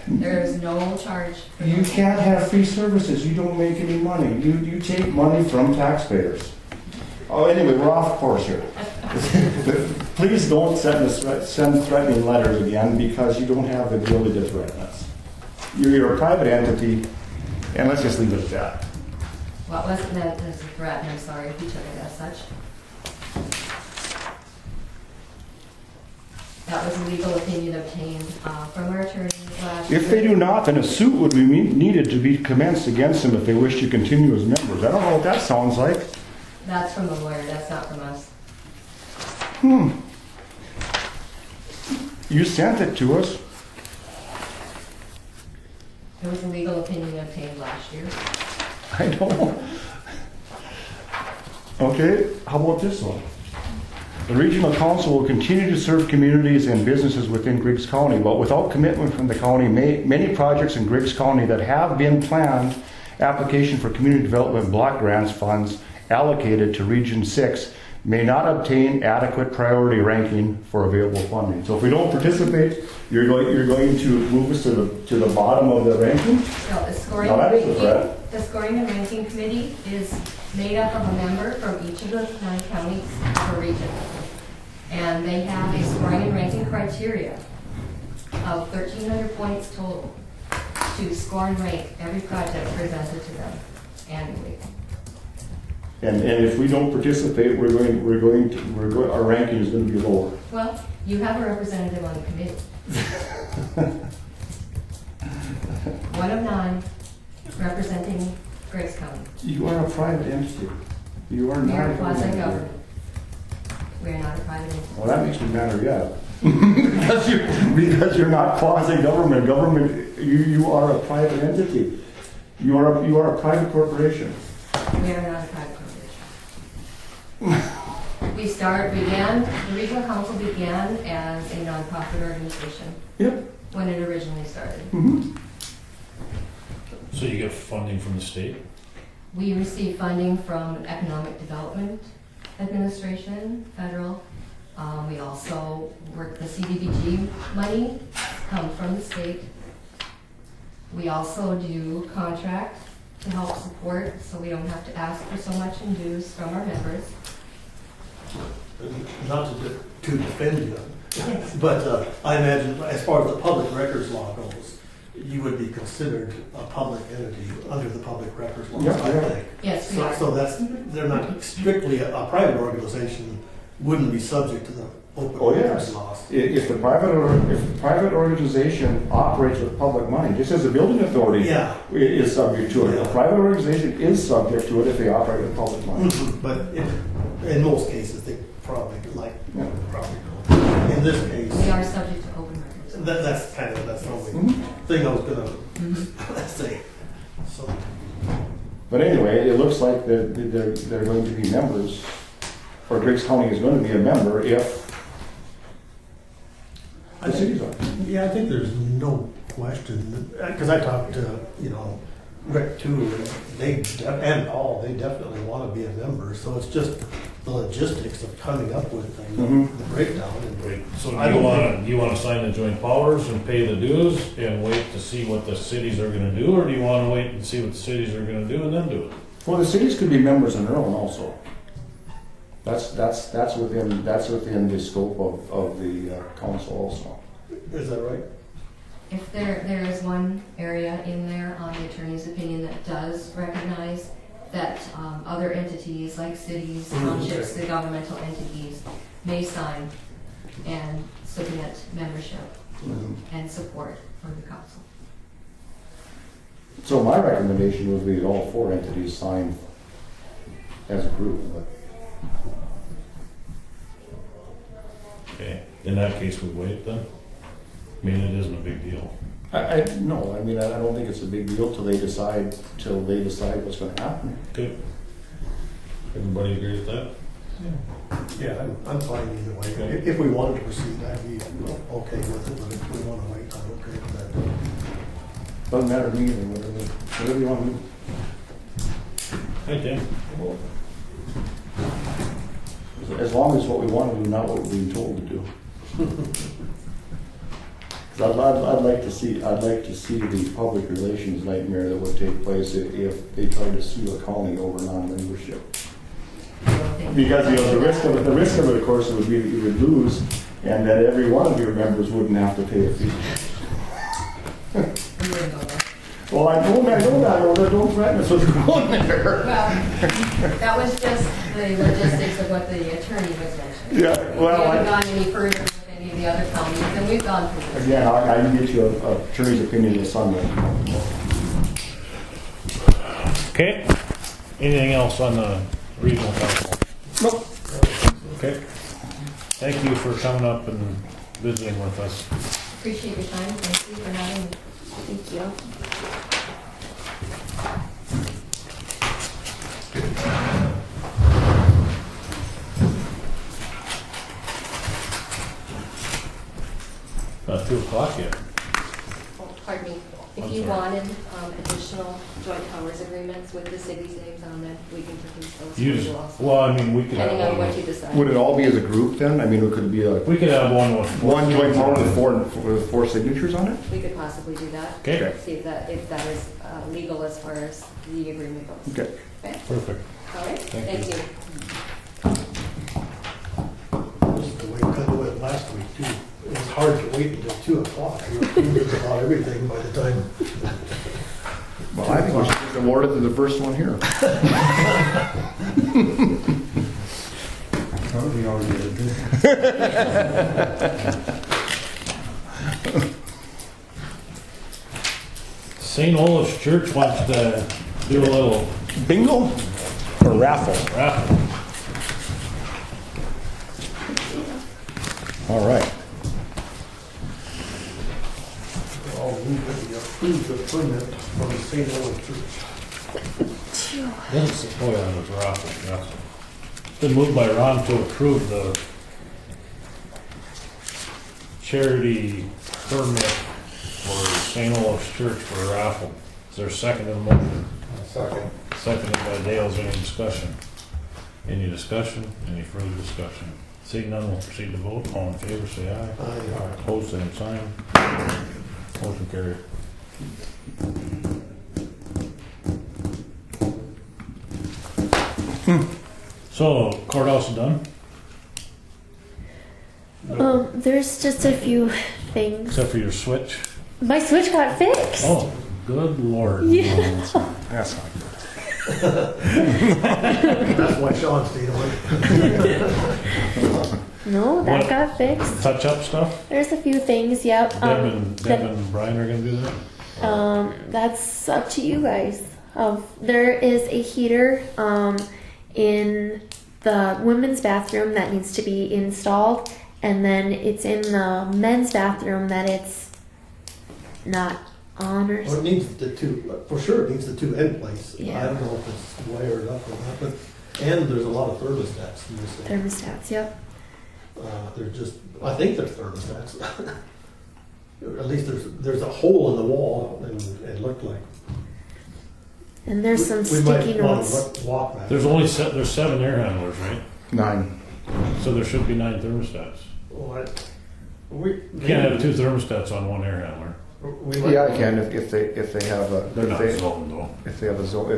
[SPEAKER 7] There is no charge. For
[SPEAKER 6] You
[SPEAKER 7] those.
[SPEAKER 6] can't have free services, you don't make any money. You take money from taxpayers. Oh, anyway, we're off course here. Please don't send threatening letters again because you don't have the ability to threaten us. You're a private entity, and let's just leave it at that.
[SPEAKER 7] Well, it wasn't meant as a threat, and I'm sorry if you took it as such. That was a legal opinion obtained from our attorney last year.
[SPEAKER 6] If they do not, then a suit would be needed to be commenced against them if they wish to continue as members. I don't know what that sounds like.
[SPEAKER 7] That's from the lawyer, that's not from us.
[SPEAKER 6] You sent it to us.
[SPEAKER 7] It was a legal opinion obtained last year.
[SPEAKER 6] I know. Okay, how about this one? The regional council will continue to serve communities and businesses within Griggs County, but without commitment from the county, many projects in Griggs County that have been planned, application for community development block grants funds allocated to Region 6 may not obtain adequate priority ranking for available funding. So if we don't participate, you're going to move us to the bottom of the ranking?
[SPEAKER 7] So the scoring
[SPEAKER 6] Now that is a
[SPEAKER 7] ranking,
[SPEAKER 6] threat.
[SPEAKER 7] the scoring and ranking committee is made up of a member from each of the 9 counties per region. And they have a scoring and ranking criteria of 1,300 points total to score and rank every project presented to them annually.
[SPEAKER 6] And if we don't participate, our ranking is going to be lower.
[SPEAKER 7] Well, you have a representative on the committee. One of 9 representing Griggs County.
[SPEAKER 6] You are a private entity. You are
[SPEAKER 7] We
[SPEAKER 6] not
[SPEAKER 7] are
[SPEAKER 6] a government.
[SPEAKER 7] quasi-government. We are not a private entity.
[SPEAKER 6] Well, that makes me madder yet. because you're not quasi-government. Government, you are a private entity. You are a private corporation.
[SPEAKER 7] We are not a private corporation. The regional council began as a nonprofit organization
[SPEAKER 6] Yep.
[SPEAKER 7] when it originally started.
[SPEAKER 6] Mm-hmm.
[SPEAKER 1] So you get funding from the state?
[SPEAKER 7] We receive funding from Economic Development Administration, federal. We also work the CDBG money, come from the state. We also do contract to help support, so we don't have to ask for so much in dues from our members.
[SPEAKER 2] Not to defend you, but I imagine as far as the public records law goes, you would be considered a public entity under the public records law,
[SPEAKER 6] Yeah,
[SPEAKER 2] I
[SPEAKER 6] yeah.
[SPEAKER 2] think.
[SPEAKER 7] Yes, we
[SPEAKER 2] So,
[SPEAKER 7] are.
[SPEAKER 2] so they're not strictly, a private organization wouldn't be subject to the open
[SPEAKER 6] Oh,
[SPEAKER 2] records
[SPEAKER 6] yes.
[SPEAKER 2] laws.
[SPEAKER 6] If the private organization operates with public money, just as the building authority
[SPEAKER 2] Yeah.
[SPEAKER 6] is subject to it, a
[SPEAKER 2] Yeah.
[SPEAKER 6] private organization is subject to it if they operate with public money.
[SPEAKER 2] But in most cases, they probably
[SPEAKER 6] Yeah.
[SPEAKER 2] probably don't. In this
[SPEAKER 7] We
[SPEAKER 2] case,
[SPEAKER 7] are subject to open records.
[SPEAKER 2] that's the only
[SPEAKER 6] Mhm.
[SPEAKER 2] thing I was gonna
[SPEAKER 7] Mhm.
[SPEAKER 2] say. So,
[SPEAKER 6] But anyway, it looks like that they're going to be members, or Griggs County is going to be a member if the cities are.
[SPEAKER 2] yeah, I think there's no question, because I talked to, Rick too, and and Paul, they definitely want to be a member, so it's just the logistics of coming up with the breakdown.
[SPEAKER 1] Right. So
[SPEAKER 2] I
[SPEAKER 1] do you
[SPEAKER 2] don't
[SPEAKER 1] want to sign the joint powers and pay the dues and wait to see what the cities are going to do, or do you want to wait and see what the cities are going to do and then do it?
[SPEAKER 6] Well, the cities could be members on their own also. That's within the scope of the council also.
[SPEAKER 2] Is that right?
[SPEAKER 7] If there is one area in there on the attorney's opinion that does recognize that other entities like cities, townships, the governmental entities may sign and submit membership and support for the council.
[SPEAKER 6] So my recommendation would be that all 4 entities sign as a group. But
[SPEAKER 1] Okay. In that case, we wait then? I mean, it isn't a big deal.
[SPEAKER 6] no, I mean, I don't think it's a big deal till they decide what's going to happen.
[SPEAKER 1] Good. Everybody agree with that?
[SPEAKER 2] Yeah, I'm fine either way.
[SPEAKER 1] Okay.
[SPEAKER 2] If we wanted to proceed, I'd be okay with it, but if we want to wait, I'm okay with that.
[SPEAKER 6] Doesn't matter to me, either, whatever you want to do.
[SPEAKER 1] Hey, Tim.
[SPEAKER 6] as long as what we want to do, not what we're being told to do. 'Cause I'd like to see the public relations nightmare that would take place if they tried to sue a county over non-membership. Because the risk of it, of course, would be that you would lose, and that every one of your members wouldn't have to pay a fee. Well, I know that, don't threaten us with going there.
[SPEAKER 7] Well, that was just the logistics of what the attorney was mentioning.
[SPEAKER 6] Yeah, well,
[SPEAKER 7] We haven't gone any further with any of the other counties, and we've gone through this.
[SPEAKER 6] Again, I can get you a attorney's opinion this Sunday.
[SPEAKER 1] Okay, anything else on the regional council?
[SPEAKER 6] Nope.
[SPEAKER 1] Okay, thank you for coming up and visiting with us.
[SPEAKER 7] Appreciate your time. Thank you for having me.
[SPEAKER 4] Thank you.
[SPEAKER 1] Not 2 o'clock yet.
[SPEAKER 7] Oh, pardon me. If
[SPEAKER 1] I'm
[SPEAKER 7] you
[SPEAKER 1] sorry.
[SPEAKER 7] wanted additional joint powers agreements with the city's names on them, we can produce those for
[SPEAKER 1] You
[SPEAKER 7] you
[SPEAKER 1] just,
[SPEAKER 7] also.
[SPEAKER 1] well, I mean, we could have
[SPEAKER 7] Depending on
[SPEAKER 1] one.
[SPEAKER 7] what you decide.
[SPEAKER 6] Would it all be as a group then? I mean, it could be like
[SPEAKER 1] We could have one with.
[SPEAKER 6] one joint power with four signatures on it?
[SPEAKER 7] We could possibly do that.
[SPEAKER 1] Okay,
[SPEAKER 7] See if that is legal as far as the agreement goes.
[SPEAKER 6] Okay.
[SPEAKER 7] Okay?
[SPEAKER 1] perfect.
[SPEAKER 7] All right?
[SPEAKER 1] Thank
[SPEAKER 7] Thank
[SPEAKER 1] you.
[SPEAKER 7] you.
[SPEAKER 2] This is the way we kind of went last week too. It was hard to wait until 2 o'clock. We were just about everything by the time.
[SPEAKER 6] Well, I think we should just award it to the first one here.
[SPEAKER 2] We already did.
[SPEAKER 1] St. Olaf's Church wants to do a little
[SPEAKER 6] Bingo or raffle?
[SPEAKER 1] raffle.
[SPEAKER 6] All right.
[SPEAKER 2] I'll move that we approve the permit from the St. Louis Church.
[SPEAKER 1] Yes. Oh, yeah, it was raffle, yes. It's been moved by Ron to approve the charity permit for St. Olaf's Church for a raffle. Is there a second in the motion?
[SPEAKER 2] Second.
[SPEAKER 1] Seconded by Dale. Is there any discussion? Any discussion? Any further discussion? Seeing none, we'll proceed to vote. All in favor, say aye.
[SPEAKER 2] Aye.
[SPEAKER 1] Opposed, same sign. Motion carried. So, courthouse is done,
[SPEAKER 4] There's just a few things.
[SPEAKER 1] except for your switch.
[SPEAKER 4] My switch got fixed.
[SPEAKER 1] Oh, good lord.
[SPEAKER 4] Yeah.
[SPEAKER 6] That's not good.
[SPEAKER 2] That's why Sean stayed away.
[SPEAKER 4] No, that
[SPEAKER 1] What?
[SPEAKER 4] got fixed.
[SPEAKER 1] Touch up stuff?
[SPEAKER 4] There's a few things, yep.
[SPEAKER 1] Deb and Brian are gonna do that?
[SPEAKER 4] That's up to you guys. There is a heater in the women's bathroom that needs to be installed, and then it's in the men's bathroom that it's not on or
[SPEAKER 2] Well, it
[SPEAKER 4] something.
[SPEAKER 2] needs the two, for sure it needs the two end plates. I
[SPEAKER 4] Yeah.
[SPEAKER 2] don't know if it's wired up or not, but, and there's a lot of thermostats in this thing.
[SPEAKER 4] Thermostats, yep.
[SPEAKER 2] They're just, I think they're thermostats. At least there's a hole in the wall and it looked like.
[SPEAKER 4] And there's some
[SPEAKER 2] We might
[SPEAKER 4] sticky
[SPEAKER 2] wanna
[SPEAKER 4] notes.
[SPEAKER 2] walk back.
[SPEAKER 1] There's there's 7 air handlers, right?
[SPEAKER 6] 9.
[SPEAKER 1] So there should be 9 thermostats.
[SPEAKER 2] Well,
[SPEAKER 1] You can't have 2 thermostats on 1 air handler.
[SPEAKER 2] We might
[SPEAKER 6] Yeah, I
[SPEAKER 2] wanna-
[SPEAKER 6] can if they have a
[SPEAKER 1] They're not
[SPEAKER 6] if they,
[SPEAKER 1] zoned though.
[SPEAKER 6] if they have a zone
[SPEAKER 1] I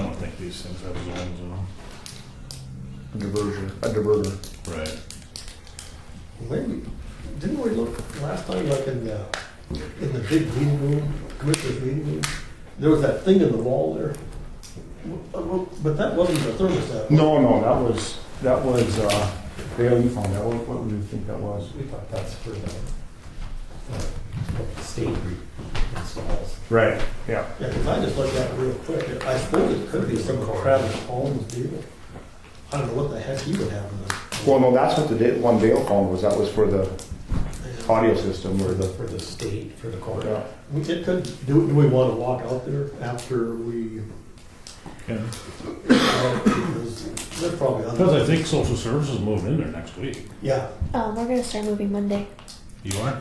[SPEAKER 1] don't think these things have zones in them.
[SPEAKER 6] diverter.
[SPEAKER 1] Right.
[SPEAKER 2] Maybe, didn't we look last time, like in the big meeting room, commissioner's meeting room? There was that thing in the wall there. But that wasn't the thermostat.
[SPEAKER 6] No, that was Dale, you found that. What would you think that was?
[SPEAKER 3] We thought that's for the state installs.
[SPEAKER 6] Right. Yeah.
[SPEAKER 2] Yeah, because I just looked at it real quick. I suppose it could be some of Travis Holmes' deal. I don't know what the heck he would have in the.
[SPEAKER 6] Well, no, that's what the one Dale found was. That was for the audio system or the.
[SPEAKER 3] For the state, for the court.
[SPEAKER 6] Yeah.
[SPEAKER 2] It could, do we want to walk out there after we,
[SPEAKER 1] Okay.
[SPEAKER 2] because they're probably on.
[SPEAKER 1] Because I think social services moving in there next week.
[SPEAKER 2] Yeah,
[SPEAKER 4] We're gonna start moving Monday.
[SPEAKER 1] You are?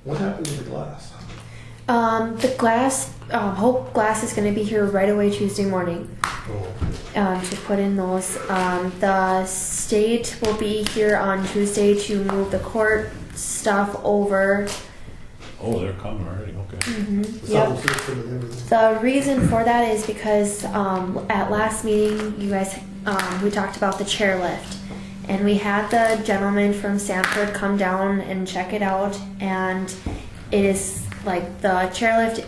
[SPEAKER 2] what happened to the glass?
[SPEAKER 4] The glass, Hope Glass is gonna be here right away Tuesday morning.
[SPEAKER 2] Oh,
[SPEAKER 4] to put in those. The state will be here on Tuesday to move the court stuff over.
[SPEAKER 1] Oh, they're coming already, okay.
[SPEAKER 4] Yep.
[SPEAKER 2] system and everything.
[SPEAKER 4] The reason for that is because at last meeting, you guys, we talked about the chairlift. And we had the gentleman from Sanford come down and check it out. And it is like the chairlift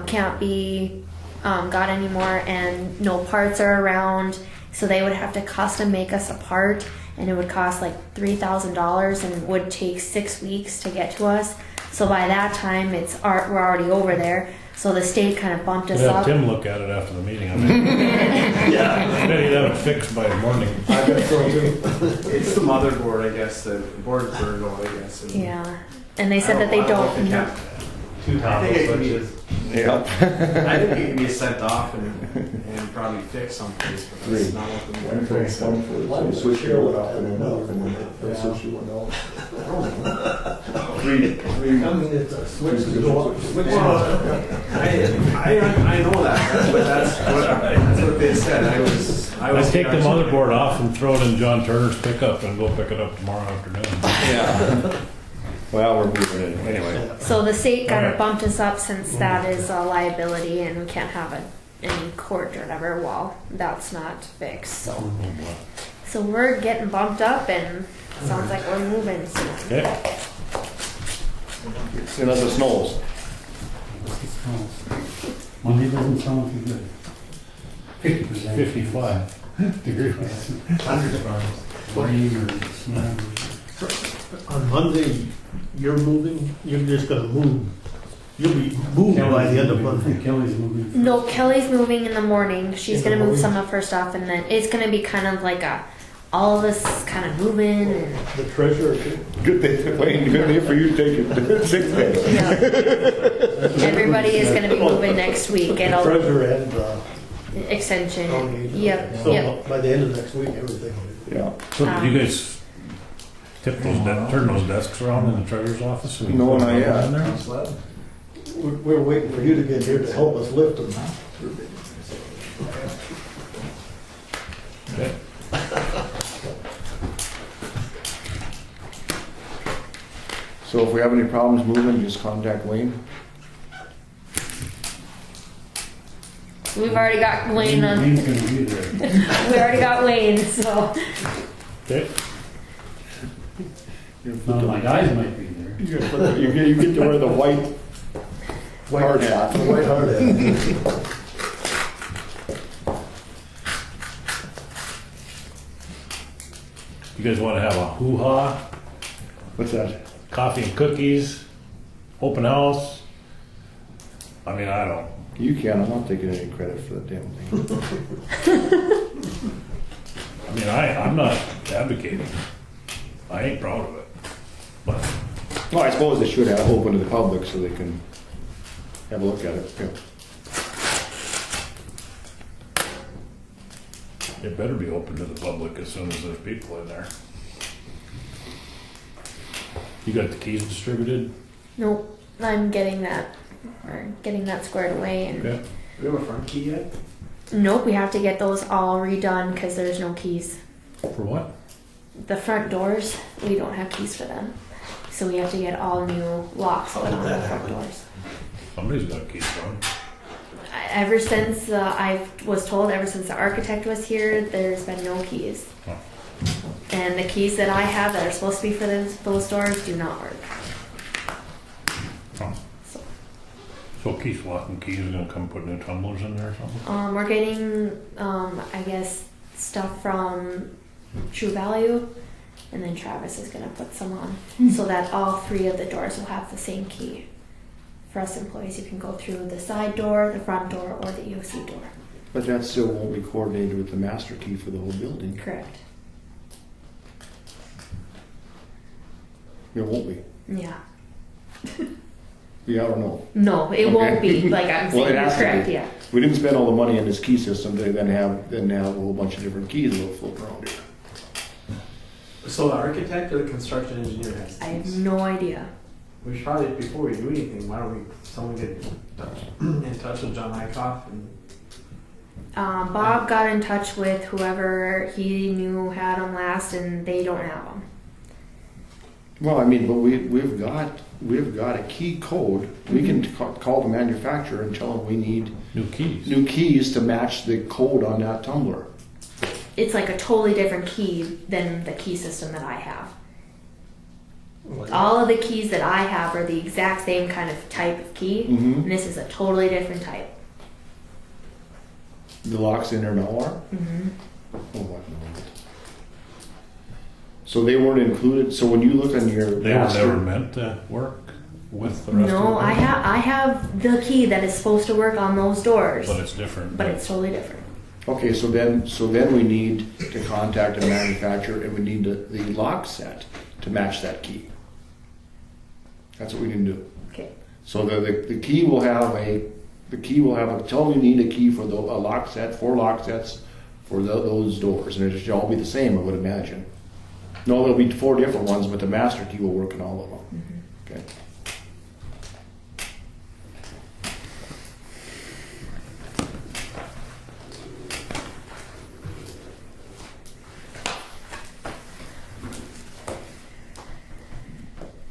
[SPEAKER 4] can't be got anymore, and no parts are around. So they would have to custom make us a part. And it would cost like $3,000 and would take 6 weeks to get to us. So by that time, we're already over there. So the state kind of bumped us
[SPEAKER 1] We'll
[SPEAKER 4] up.
[SPEAKER 1] have Tim look at it after the meeting. I mean, I bet he'd have it fixed by morning.
[SPEAKER 2] I bet so too.
[SPEAKER 8] It's the motherboard, I guess, the board burned out, I guess. And
[SPEAKER 4] Yeah, and they said that they don't.
[SPEAKER 3] Two
[SPEAKER 8] I
[SPEAKER 3] toggle
[SPEAKER 8] think it can be,
[SPEAKER 3] switches.
[SPEAKER 6] Yeah.
[SPEAKER 8] I think it can be sent off and probably fixed someplace, but that's not what the
[SPEAKER 6] One
[SPEAKER 8] board
[SPEAKER 6] for, one for, so switch your off and then another one, the switch you went off. Three.
[SPEAKER 2] I mean, it's a switch to go up. Switch
[SPEAKER 8] I know that, but that's what they said. I
[SPEAKER 1] I take the motherboard off and throw it in John Turner's pickup and go pick it up tomorrow afternoon.
[SPEAKER 6] Yeah. Well, we're moving it anyway.
[SPEAKER 4] So the state kind of
[SPEAKER 1] Alright.
[SPEAKER 4] bumped us up since that is a liability and we can't have any court or whatever while that's not fixed. So we're getting bumped up and sounds like we're moving soon.
[SPEAKER 1] Okay,
[SPEAKER 6] Unless it snows.
[SPEAKER 9] Monday doesn't sound too good. 50%.
[SPEAKER 1] 55 degrees.
[SPEAKER 9] Rain or snow.
[SPEAKER 2] On Monday, you're moving, you're just gonna move. You'll be moved by the end of Monday.
[SPEAKER 9] Kelly's moving.
[SPEAKER 4] No, Kelly's moving in the morning. She's
[SPEAKER 2] In the
[SPEAKER 4] gonna move
[SPEAKER 2] morning?
[SPEAKER 4] some of her stuff and then it's gonna be kind of like all of us kind of moving and
[SPEAKER 2] The treasurer too.
[SPEAKER 6] Good thing, Wayne, good thing for you to take it 6 days.
[SPEAKER 4] yeah. Everybody is gonna be moving next week.
[SPEAKER 2] The
[SPEAKER 4] It'll
[SPEAKER 2] treasurer and,
[SPEAKER 4] extension.
[SPEAKER 2] county agent.
[SPEAKER 4] Yep,
[SPEAKER 2] So
[SPEAKER 4] yep.
[SPEAKER 2] by the end of next week, everything will
[SPEAKER 6] Yeah.
[SPEAKER 1] So did you guys tip those, turn those desks around in the treasurer's office? So we can
[SPEAKER 6] No,
[SPEAKER 1] put
[SPEAKER 6] not
[SPEAKER 1] them
[SPEAKER 6] yet.
[SPEAKER 1] in there?
[SPEAKER 2] be. We're waiting for you to get here to help us lift them.
[SPEAKER 1] Okay.
[SPEAKER 6] So if we have any problems moving, just contact Wayne.
[SPEAKER 4] We've already got Wayne on.
[SPEAKER 9] Wayne's gonna be there.
[SPEAKER 4] We already got Wayne, so.
[SPEAKER 1] Okay.
[SPEAKER 9] None of my guys might be there.
[SPEAKER 6] You get to wear the white hard hat.
[SPEAKER 2] The white hard hat.
[SPEAKER 1] You guys want to have a hoo-ha,
[SPEAKER 6] What's that?
[SPEAKER 1] coffee and cookies, open house? I mean, I don't.
[SPEAKER 6] You can, I'm not taking any credit for that damn thing.
[SPEAKER 1] I mean, I'm not advocating. I ain't proud of it. But
[SPEAKER 6] Well, I suppose they should have open to the public so they can have a look at it. Yeah.
[SPEAKER 1] it better be open to the public as soon as there's people in there. You got the keys distributed?
[SPEAKER 4] Nope, I'm getting that. We're getting that squared away and
[SPEAKER 1] Okay.
[SPEAKER 8] We have a front key yet?
[SPEAKER 4] nope, we have to get those all redone because there's no keys.
[SPEAKER 1] For what?
[SPEAKER 4] The front doors, we don't have keys for them. So we have to get all new locks put on the front doors.
[SPEAKER 1] Somebody's got keys on.
[SPEAKER 4] Ever since I was told, ever since the architect was here, there's been no keys.
[SPEAKER 1] Oh.
[SPEAKER 4] And the keys that I have that are supposed to be for those doors do not work.
[SPEAKER 1] Oh.
[SPEAKER 4] So,
[SPEAKER 1] So Keith Lawton Keys is gonna come put new tumblers in there or something?
[SPEAKER 4] we're getting, I guess, stuff from True Value, and then Travis is gonna put some on, so that all three of the doors will have the same key. For us employees, you can go through the side door, the front door, or the EOC door.
[SPEAKER 6] But that still won't be coordinated with the master key for the whole building.
[SPEAKER 4] Correct.
[SPEAKER 6] It won't be.
[SPEAKER 4] Yeah.
[SPEAKER 6] Yeah, I don't know.
[SPEAKER 4] No, it won't be. Like I'm
[SPEAKER 6] Well,
[SPEAKER 4] saying,
[SPEAKER 6] it
[SPEAKER 4] you're
[SPEAKER 6] has to
[SPEAKER 4] correct.
[SPEAKER 6] be.
[SPEAKER 4] Yeah.
[SPEAKER 6] We didn't spend all the money on this key system, they then have a whole bunch of different keys that'll float around here.
[SPEAKER 8] So the architect or the construction engineer has
[SPEAKER 4] I have
[SPEAKER 8] these?
[SPEAKER 4] no idea.
[SPEAKER 8] We should probably, before we do anything, why don't someone get in touch with John Eichhoff and
[SPEAKER 4] Bob got in touch with whoever he knew had them last, and they don't have them.
[SPEAKER 6] Well, I mean, but we've got a key code. We can call the manufacturer and tell them we need
[SPEAKER 1] New
[SPEAKER 6] keys to match the code on that tumbler.
[SPEAKER 4] It's like a totally different key than the key system that I have. All of the keys that I have are the exact same kind of type of key,
[SPEAKER 6] Mhm.
[SPEAKER 4] and this is a totally different type.
[SPEAKER 6] The locks in there now are?
[SPEAKER 4] Mm-hmm.
[SPEAKER 6] Oh, what? So they weren't included. So when you look on your
[SPEAKER 1] They were
[SPEAKER 6] master,
[SPEAKER 1] never meant to work with the rest of
[SPEAKER 4] No,
[SPEAKER 1] the
[SPEAKER 4] I have the key that is supposed to work on those doors,
[SPEAKER 1] But it's different.
[SPEAKER 4] but it's totally different.
[SPEAKER 6] okay, so then we need to contact a manufacturer and we need the lock set to match that key. That's what we need to do.
[SPEAKER 4] Okay.
[SPEAKER 6] So the key will have tell them you need a key for a lock set, 4 lock sets for those doors, and it should all be the same, I would imagine. No, there'll be 4 different ones, but the master key will work in all of them.
[SPEAKER 4] Mm-hmm.
[SPEAKER 6] Okay.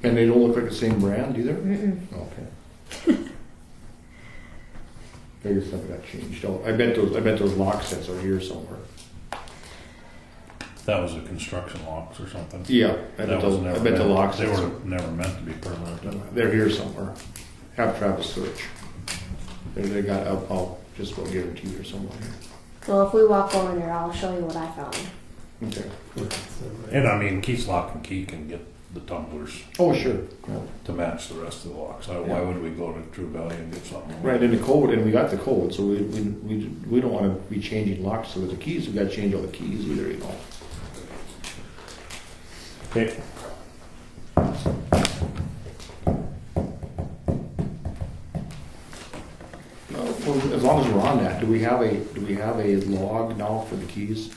[SPEAKER 6] And they don't look like the same brand either?
[SPEAKER 4] Mm-mm.
[SPEAKER 6] Okay. I guess something got changed. Oh, I bet those lock sets are here somewhere.
[SPEAKER 1] That was a construction locks or something.
[SPEAKER 6] Yeah, I
[SPEAKER 1] That
[SPEAKER 6] bet
[SPEAKER 1] was
[SPEAKER 6] the
[SPEAKER 1] never
[SPEAKER 6] I bet the
[SPEAKER 1] meant-
[SPEAKER 6] lock
[SPEAKER 1] They
[SPEAKER 6] sets
[SPEAKER 1] were never meant to be permanent.
[SPEAKER 6] they're here somewhere. Have Travis search. They got I'll just about guarantee they're somewhere.
[SPEAKER 4] Well, if we walk over there, I'll show you what I found.
[SPEAKER 6] Okay.
[SPEAKER 1] And I mean, Keith's Lock and Key can get the tumblers
[SPEAKER 6] Oh, sure. Yeah.
[SPEAKER 1] to match the rest of the locks. Why would we go to True Value and get something?
[SPEAKER 6] Right, and the code, and we got the code, so we don't want to be changing locks with the keys. We got to change all the keys either, you know.
[SPEAKER 1] Okay.
[SPEAKER 6] Well, as long as we're on that, do we have a log now for the keys?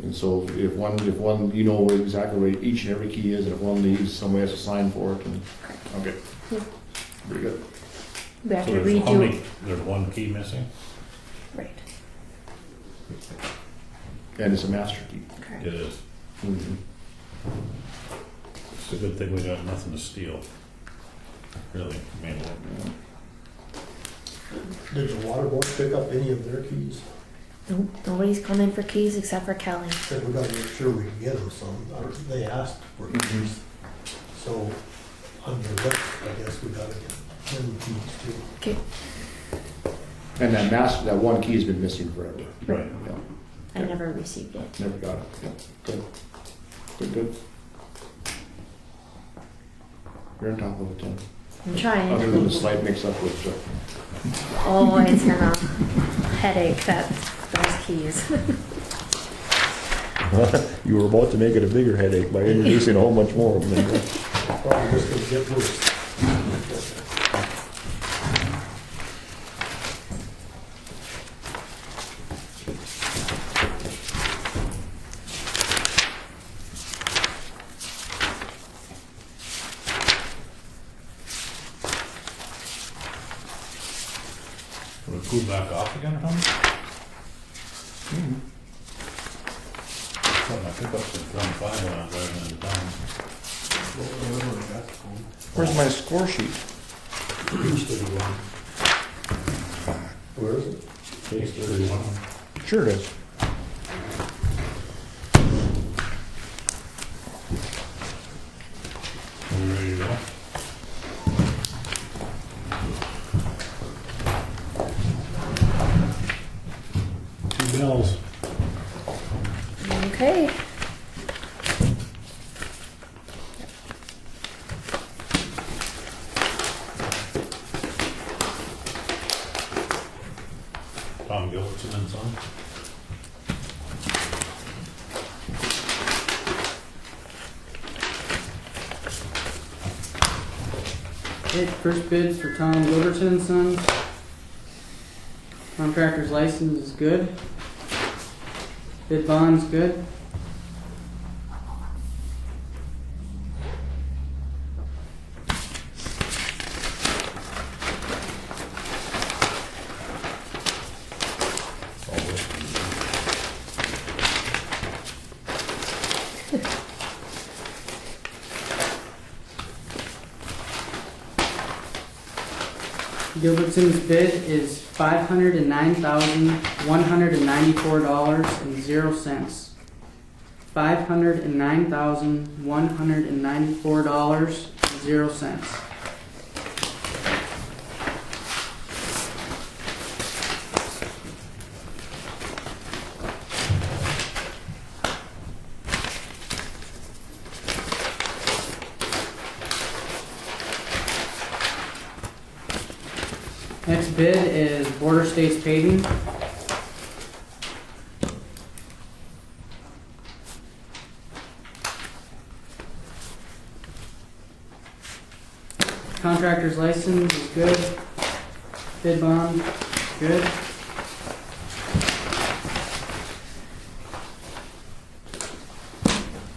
[SPEAKER 6] And so if one, you know exactly where each and every key is, and if one leaves, somebody has to sign for it. And okay, very good.
[SPEAKER 4] We have
[SPEAKER 1] So
[SPEAKER 4] to
[SPEAKER 1] there's how many?
[SPEAKER 4] redo.
[SPEAKER 1] There's one key missing.
[SPEAKER 4] Right.
[SPEAKER 6] And it's a master key.
[SPEAKER 4] Correct.
[SPEAKER 1] It is.
[SPEAKER 6] Mhm.
[SPEAKER 1] It's a good thing we got nothing to steal. Really, mainly.
[SPEAKER 2] Did the water board pick up any of their keys?
[SPEAKER 4] Nope, nobody's coming for keys except for Kelly.
[SPEAKER 2] Said we gotta make sure we can get them some, or they asked for keys. So, under that, I guess we gotta get them keys too.
[SPEAKER 4] Okay.
[SPEAKER 6] And that one key has been missing forever.
[SPEAKER 1] Right.
[SPEAKER 6] Yeah,
[SPEAKER 4] I never received it.
[SPEAKER 6] never got it. Yeah, good. Good. You're on top of it, Tim.
[SPEAKER 4] I'm trying.
[SPEAKER 6] Other than the slight mix-up with.
[SPEAKER 4] Oh, it's been a headache, those keys.
[SPEAKER 10] You were about to make it a bigger headache by introducing a whole bunch more of them.
[SPEAKER 2] Probably just gonna get loose.
[SPEAKER 1] Will it cool back off again, Tom? I think up to 25 when I'm driving into town.
[SPEAKER 6] Where's my score sheet?
[SPEAKER 2] Each to the one. Where is it?
[SPEAKER 1] Case 31.
[SPEAKER 6] Sure it is.
[SPEAKER 1] Are we ready to go? Two bells.
[SPEAKER 4] Okay.
[SPEAKER 1] Tom Gilbertson and Son.
[SPEAKER 5] Okay, first bid for Tom Gilbertson and Sons. Contractor's license is good. Bid bond's good. Gilbertson's bid is $509,194.00. $509,194.00. Next bid is Border States Paving. Contractor's license is good. Bid bond, good.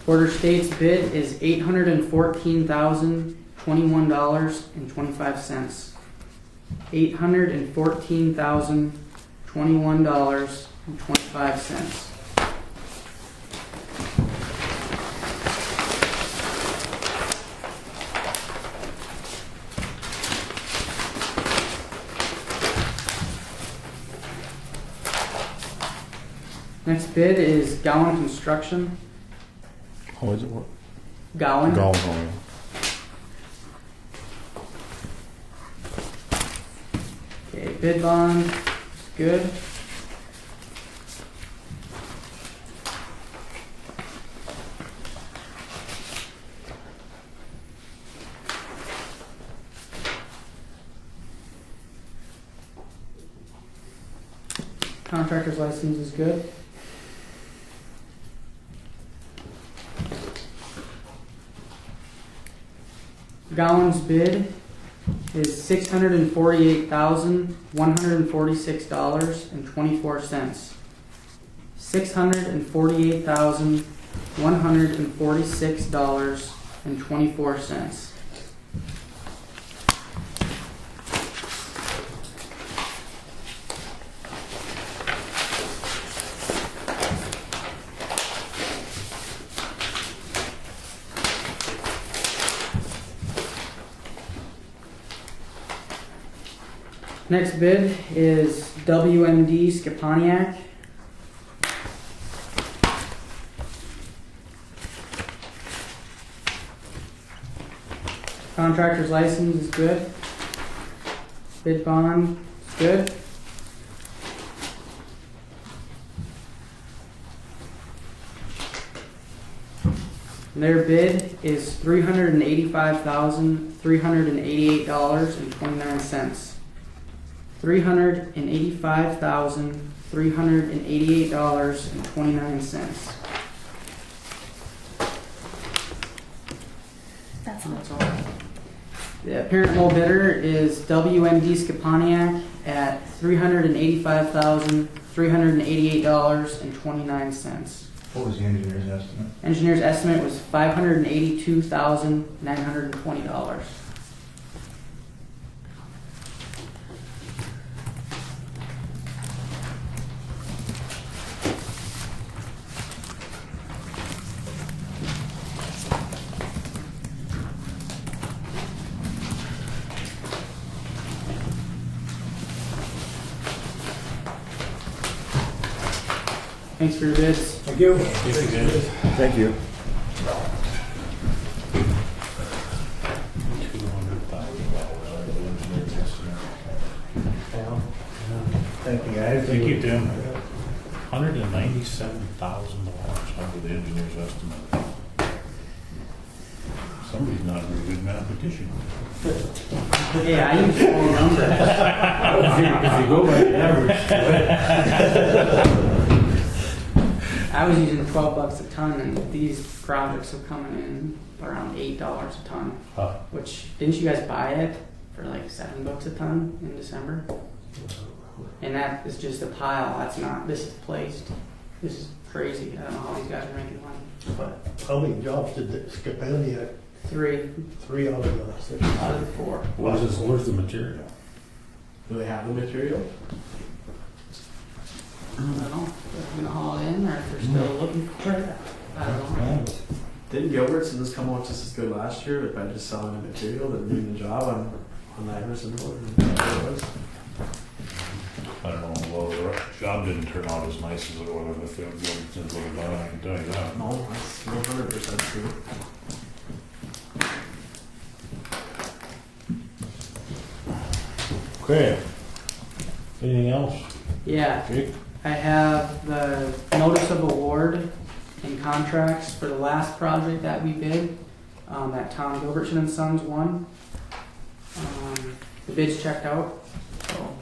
[SPEAKER 5] Border States bid is $814,021.25. $814,021.25. Next bid is Gowan Construction.
[SPEAKER 10] Oh, is it what?
[SPEAKER 5] Gowan.
[SPEAKER 10] Gone.
[SPEAKER 5] Okay, bid bond is good. Contractor's license is good. Gowan's bid is $648,146.24. $648,146.24. Next bid is WMD Skaponiak. Contractor's license is good. Bid bond is good. Their bid is $385,388.29. $385,388.29.
[SPEAKER 4] That's all.
[SPEAKER 5] That's all. The apparent low bidder is WMD Skaponiak at $385,388.29.
[SPEAKER 9] What was the engineer's estimate?
[SPEAKER 5] Engineer's estimate was $582,920. Thanks for your bids.
[SPEAKER 9] Thank you.
[SPEAKER 10] Thank you.
[SPEAKER 9] Thank you, guys.
[SPEAKER 1] Thank you, Tim. $197,000 under the engineer's estimate. Somebody's not a very good mathematician.
[SPEAKER 5] Yeah, I use all numbers.
[SPEAKER 9] If you go by the average.
[SPEAKER 5] I was using $12 a ton, and these projects are coming in around $8 a ton.
[SPEAKER 1] Huh.
[SPEAKER 5] Which, didn't you guys buy it for like $7 a ton in December? And that is just a pile. That's not. This is placed. This is crazy. I don't know how these guys are making money. But
[SPEAKER 9] How many jobs did Skaponiak?
[SPEAKER 5] 3
[SPEAKER 9] 3 out of the 6.
[SPEAKER 5] out of the 4.
[SPEAKER 1] Where's the material?
[SPEAKER 8] Do they have the material?
[SPEAKER 5] I don't know if they're gonna haul it in or if they're still looking for it. I don't know.
[SPEAKER 8] Didn't Gilbertson's come out just as good last year, but by just selling the material, they're doing the job on Iverson Road?
[SPEAKER 1] I don't know, well, the job didn't turn out as nice as it would have if it would have done, I can tell you that.
[SPEAKER 8] No, that's 100% true.
[SPEAKER 1] Okay. Anything else,
[SPEAKER 5] Yeah,
[SPEAKER 1] Jake?
[SPEAKER 5] I have the notice of award and contracts for the last project that we bid, that Tom Gilbertson and Sons won. The bid's checked out, so.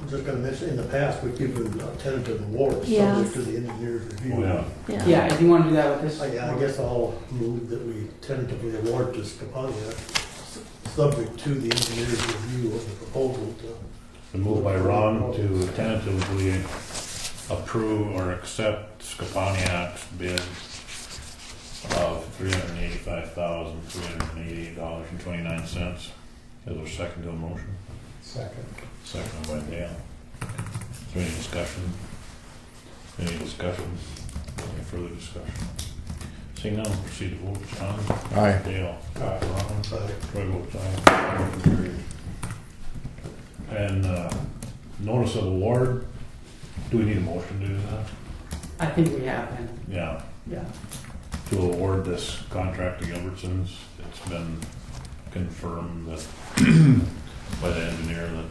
[SPEAKER 2] I'm just gonna mention, in the past, we've given tentative awards,
[SPEAKER 4] Yeah.
[SPEAKER 2] subject to the engineer's review.
[SPEAKER 1] Oh, yeah.
[SPEAKER 4] Yeah.
[SPEAKER 5] Yeah, if you want to do that with this.
[SPEAKER 2] I guess I'll move that we tentatively award to Scapania, subject to the engineer's review of the proposal to.
[SPEAKER 1] Been moved by Ron to tentatively approve or accept Scapaniac's bid of $385,388.29. Is there a second to the motion?
[SPEAKER 2] Second.
[SPEAKER 1] Second by Dale. Is there any discussion? Any discussion? Any further discussion? Seeing none, proceed to vote. Tom?
[SPEAKER 10] Aye.
[SPEAKER 1] Dale? Ron?
[SPEAKER 2] Aye.
[SPEAKER 1] Troy votes aye. Motion carried. And notice of award, do we need a motion to do that?
[SPEAKER 5] I think we have been,
[SPEAKER 1] Yeah,
[SPEAKER 5] yeah.
[SPEAKER 1] to award this contract to Gilbertson's. It's been confirmed that by the engineer that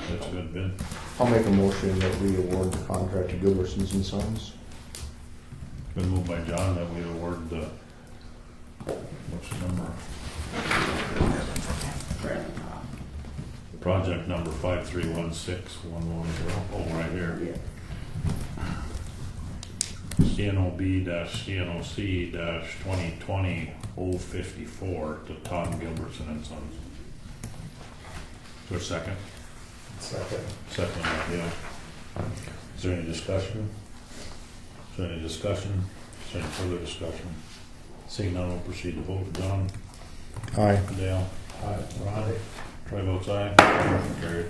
[SPEAKER 1] that's a good bid.
[SPEAKER 6] I'll make a motion that we award the contract to Gilbertson's and Sons.
[SPEAKER 1] Been moved by John that we award the, what's the number?
[SPEAKER 5] Right on top.
[SPEAKER 1] Project number 5316110. Oh, right here.
[SPEAKER 5] Yeah.
[SPEAKER 1] CNOB-CNOC-2020-054 to Tom Gilbertson and Sons. Is there a second?
[SPEAKER 2] Second.
[SPEAKER 1] Second, yeah. Is there any discussion? Is there any discussion? Is there any further discussion? Seeing none, we'll proceed to vote. John?
[SPEAKER 10] Aye.
[SPEAKER 1] Dale? Aye. Ron? Troy votes aye. Motion carried.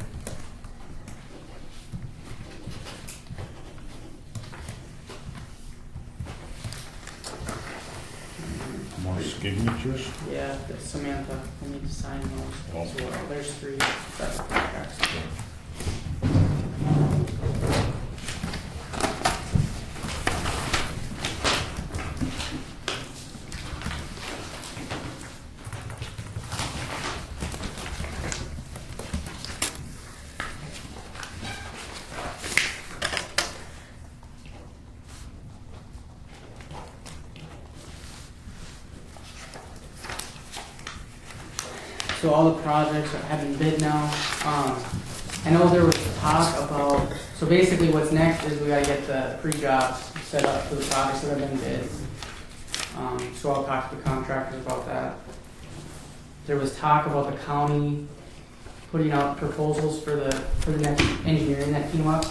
[SPEAKER 1] More signatures?
[SPEAKER 5] Yeah, Samantha, I need to sign those
[SPEAKER 1] Oh.
[SPEAKER 5] as well. There's 3 separate contracts. So all the projects have been bid now. I know there was talk about, so basically what's next is we gotta get the pre-jobs set up for the projects that have been bid. So I'll talk to the contractors about that. There was talk about the county putting out proposals for the next engineering that came up.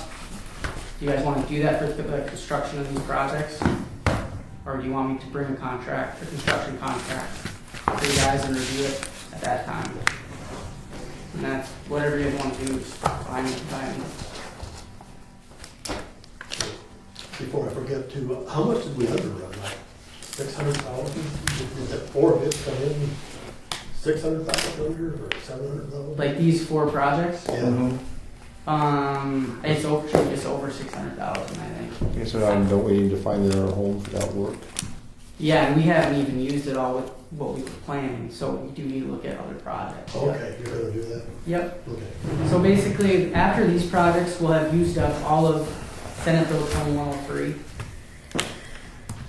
[SPEAKER 5] Do you guys wanna do that for the construction of these projects? Or do you want me to bring a contract, a construction contract for you guys and review it at that time? And that's whatever you guys want to do, is fine with
[SPEAKER 2] Before I forget to, how much did we underrun, like 600,000? Is that 4 bids come in, 600,000 under, or 700,000?
[SPEAKER 5] like these 4 projects.
[SPEAKER 2] Yeah.
[SPEAKER 5] It's over 600,000, I think.
[SPEAKER 6] Okay, so now don't we need to find another home for that work?
[SPEAKER 5] Yeah, and we haven't even used it all with what we were planning, so we do need to look at other projects.
[SPEAKER 2] Okay, you're gonna do that?
[SPEAKER 5] Yep.
[SPEAKER 2] Okay.
[SPEAKER 5] So basically, after these projects, we'll have used up all of Senate Bill 2103.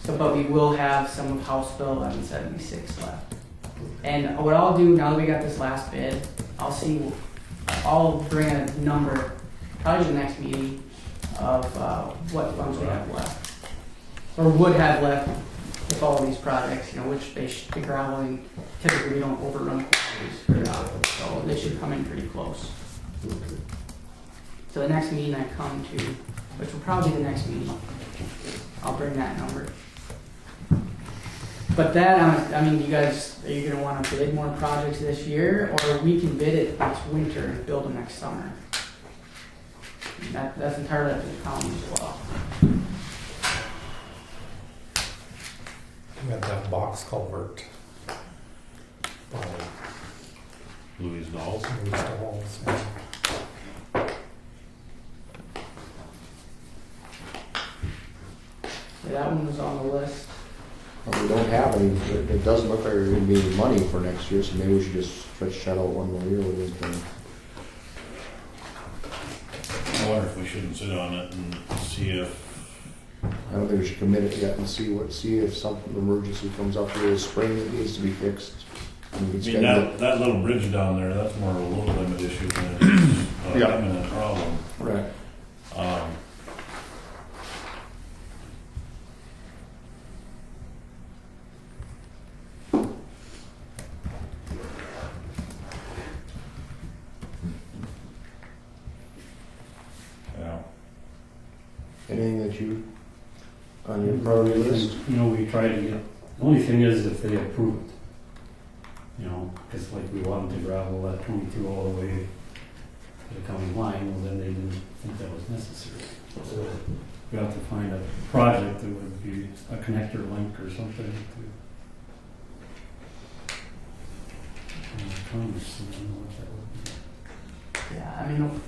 [SPEAKER 5] So, but we will have some of House Bill 1176 left. And what I'll do now that we got this last bid, I'll bring a number, probably the next meeting, of what funds we have left, or would have left with all of these projects. You know, which the graveling typically we don't overrun quantities very often, so they should come in pretty close. So the next meeting I come to, which will probably be the next meeting, I'll bring that number. But that, I mean, you guys, are you gonna wanna bid more projects this year, or we can bid it this winter and build them next summer? That's entirely up to the county as well.
[SPEAKER 3] We got that box culvert by
[SPEAKER 1] Louis Dolls.
[SPEAKER 3] Louis Stalls.
[SPEAKER 5] Yeah, that one was on the list.
[SPEAKER 6] Well, we don't have any, it doesn't look like there's gonna be any money for next year, so maybe we should just stretch that out one more year with it.
[SPEAKER 1] I wonder if we shouldn't sit on it and see if,
[SPEAKER 6] I don't think we should commit it yet and see if something, emergency comes up here this spring that needs to be fixed. And we
[SPEAKER 1] I
[SPEAKER 6] can
[SPEAKER 1] mean,
[SPEAKER 6] schedule it.
[SPEAKER 1] that little bridge down there, that's more of a load limit issue than it is
[SPEAKER 6] Yeah.
[SPEAKER 1] an imminent problem.
[SPEAKER 6] Right.
[SPEAKER 1] Yeah.
[SPEAKER 6] Anything that you, on your priority list?
[SPEAKER 9] You know, we try to get, the only thing is if they approve it. You know, because like we wanted to gravel that 22 all the way to the county line, well then they didn't think that was necessary. So we have to find a project that would be a connector link or something to Congress, I don't know what that would be.
[SPEAKER 5] Yeah, I mean,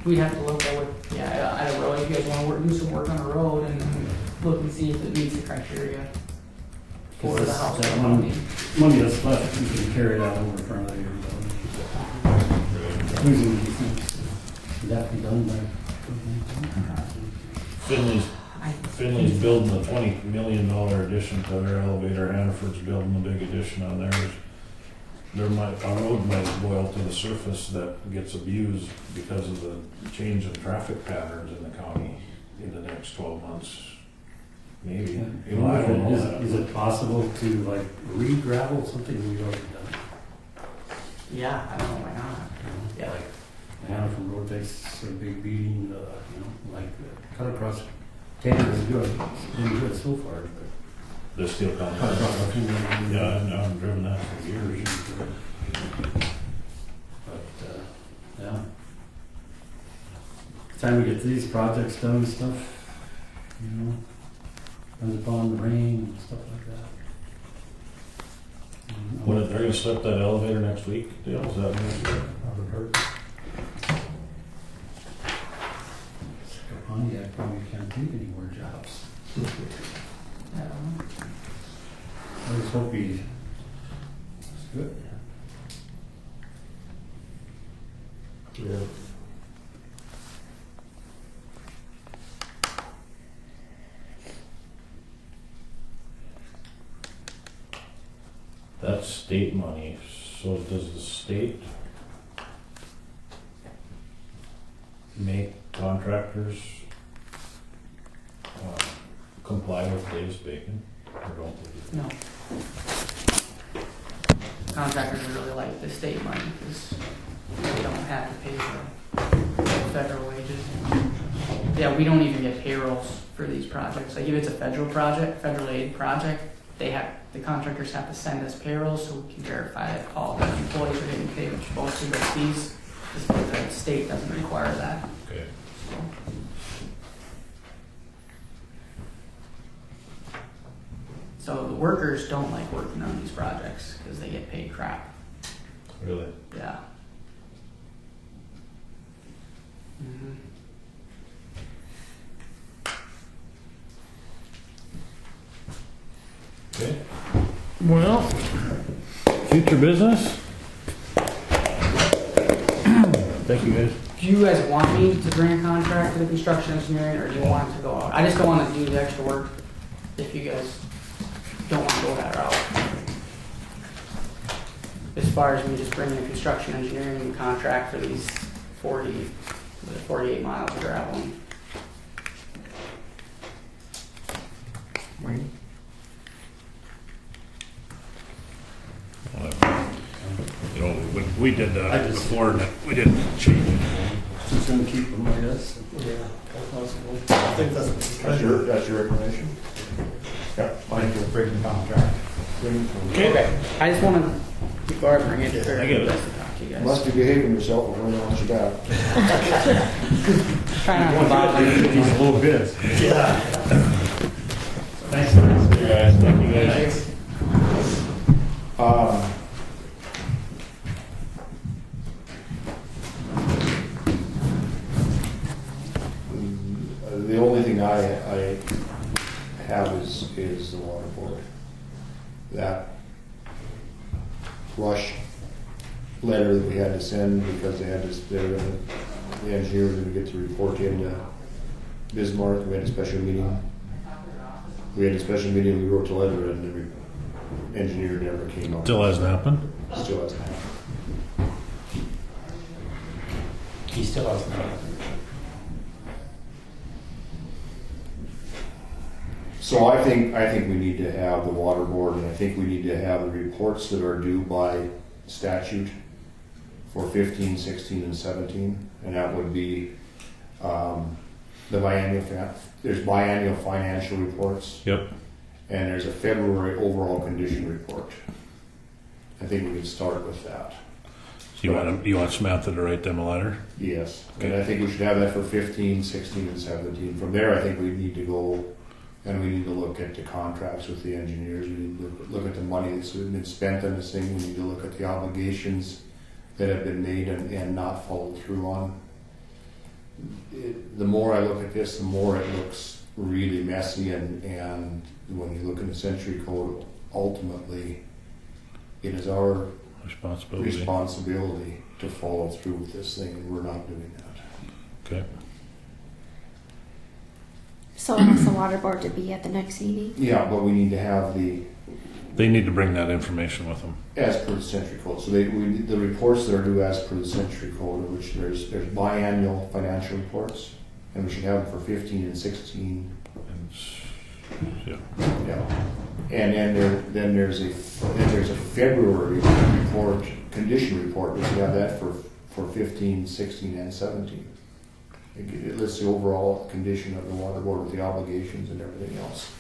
[SPEAKER 5] we'd have to look at what, at a road, if you guys wanna do some work on a road and look and see if it meets the criteria for the house.
[SPEAKER 9] That money that's left, we can carry that over for another year. Losing these things. Would that be done by?
[SPEAKER 1] Finley's building a $20 million addition to their elevator. Hannaford's building a big addition on theirs. A road might boil to the surface that gets abused because of the change in traffic patterns in the county in the next 12 months. Maybe. You know, I don't know that.
[SPEAKER 9] Is it possible to like re-gravel something we've already done?
[SPEAKER 5] Yeah, I don't know why not. Yeah.
[SPEAKER 9] Like Hannaford Road takes a big beating, you know, like cut across. Tanner is good, been good so far, but.
[SPEAKER 1] They're still coming.
[SPEAKER 9] Cut across.
[SPEAKER 1] Yeah, I haven't driven that for years.
[SPEAKER 9] But, yeah. Time we get these projects done and stuff, you know, depends upon the rain and stuff like that.
[SPEAKER 1] What, they're gonna slip that elevator next week, Dale? Is that what?
[SPEAKER 9] I would hurt. Pontiac probably can't take any more jobs.
[SPEAKER 5] I don't know.
[SPEAKER 9] I just hope he's good.
[SPEAKER 6] Yeah.
[SPEAKER 1] That's state money, so does the state make contractors comply with Davis Bacon, or don't they?
[SPEAKER 5] No. Contractors really like the state money because they don't have to pay for federal wages. Yeah, we don't even get payrolls for these projects. Like if it's a federal project, federal aid project, the contractors have to send us payrolls so we can verify that all the employees are getting paid, which most of the fees. The state doesn't require that.
[SPEAKER 1] Okay.
[SPEAKER 5] So the workers don't like working on these projects because they get paid crap.
[SPEAKER 1] Really?
[SPEAKER 5] Yeah. Mm-hmm.
[SPEAKER 1] Okay. Well, future business? Thank you, guys.
[SPEAKER 5] Do you guys want me to bring a contract to the construction engineering, or do you want it to go out? I just don't want to do the extra work if you guys don't want to go that route. As far as me just bringing a construction engineering contract for these 48 miles of gravel.
[SPEAKER 1] You know, we did
[SPEAKER 9] I
[SPEAKER 1] that
[SPEAKER 9] just-
[SPEAKER 1] before, and we didn't change it.
[SPEAKER 9] Just gonna keep them, I guess.
[SPEAKER 2] Yeah, if possible. I think
[SPEAKER 6] That's your recommendation? Yeah, fine.
[SPEAKER 3] Bring the contract.
[SPEAKER 5] Okay. I just want to, before I bring it,
[SPEAKER 1] I get it.
[SPEAKER 5] just to talk to you guys.
[SPEAKER 6] Must be behaving yourself when I want you back.
[SPEAKER 5] Try not to bother you.
[SPEAKER 9] These little bits.
[SPEAKER 2] Yeah.
[SPEAKER 9] Thanks, guys.
[SPEAKER 1] Thank you guys.
[SPEAKER 6] Um, the only thing I have is the water board. That rush letter that we had to send because the engineer was going to get the report into Bismarck. We had a special meeting. We wrote the letter, and the engineer never came up.
[SPEAKER 1] Still hasn't happened?
[SPEAKER 6] Still hasn't happened.
[SPEAKER 3] He still hasn't.
[SPEAKER 6] So I think we need to have the water board, and I think we need to have the reports that are due by statute for 15, 16, and 17, and that would be the biannual. There's biannual financial reports.
[SPEAKER 1] Yep.
[SPEAKER 6] And there's a February overall condition report. I think we can start with that.
[SPEAKER 1] So you want Samantha to write them a letter?
[SPEAKER 6] Yes, and I think we should have that for 15, 16, and 17. From there, I think we need to go and we need to look at the contracts with the engineers. We need to look at the money that's been spent on this thing. We need to look at the obligations that have been made and not followed through on. The more I look at this, the more it looks really messy, and when you look in the Century Code, ultimately, it is our responsibility to follow through with this thing, and we're not doing that.
[SPEAKER 1] Okay.
[SPEAKER 4] So ask the water board to be at the next meeting.
[SPEAKER 6] Yeah, but we need to have
[SPEAKER 1] They need to bring that information with them.
[SPEAKER 6] as per the Century Code. So the reports that are due as per the Century Code, which there's biannual financial reports, and we should have them for 15 and 16.
[SPEAKER 1] Yeah.
[SPEAKER 6] Yeah. And then there's a February report, condition report. We should have that for 15, 16, and 17. It lists the overall condition of the water board with the obligations and everything else.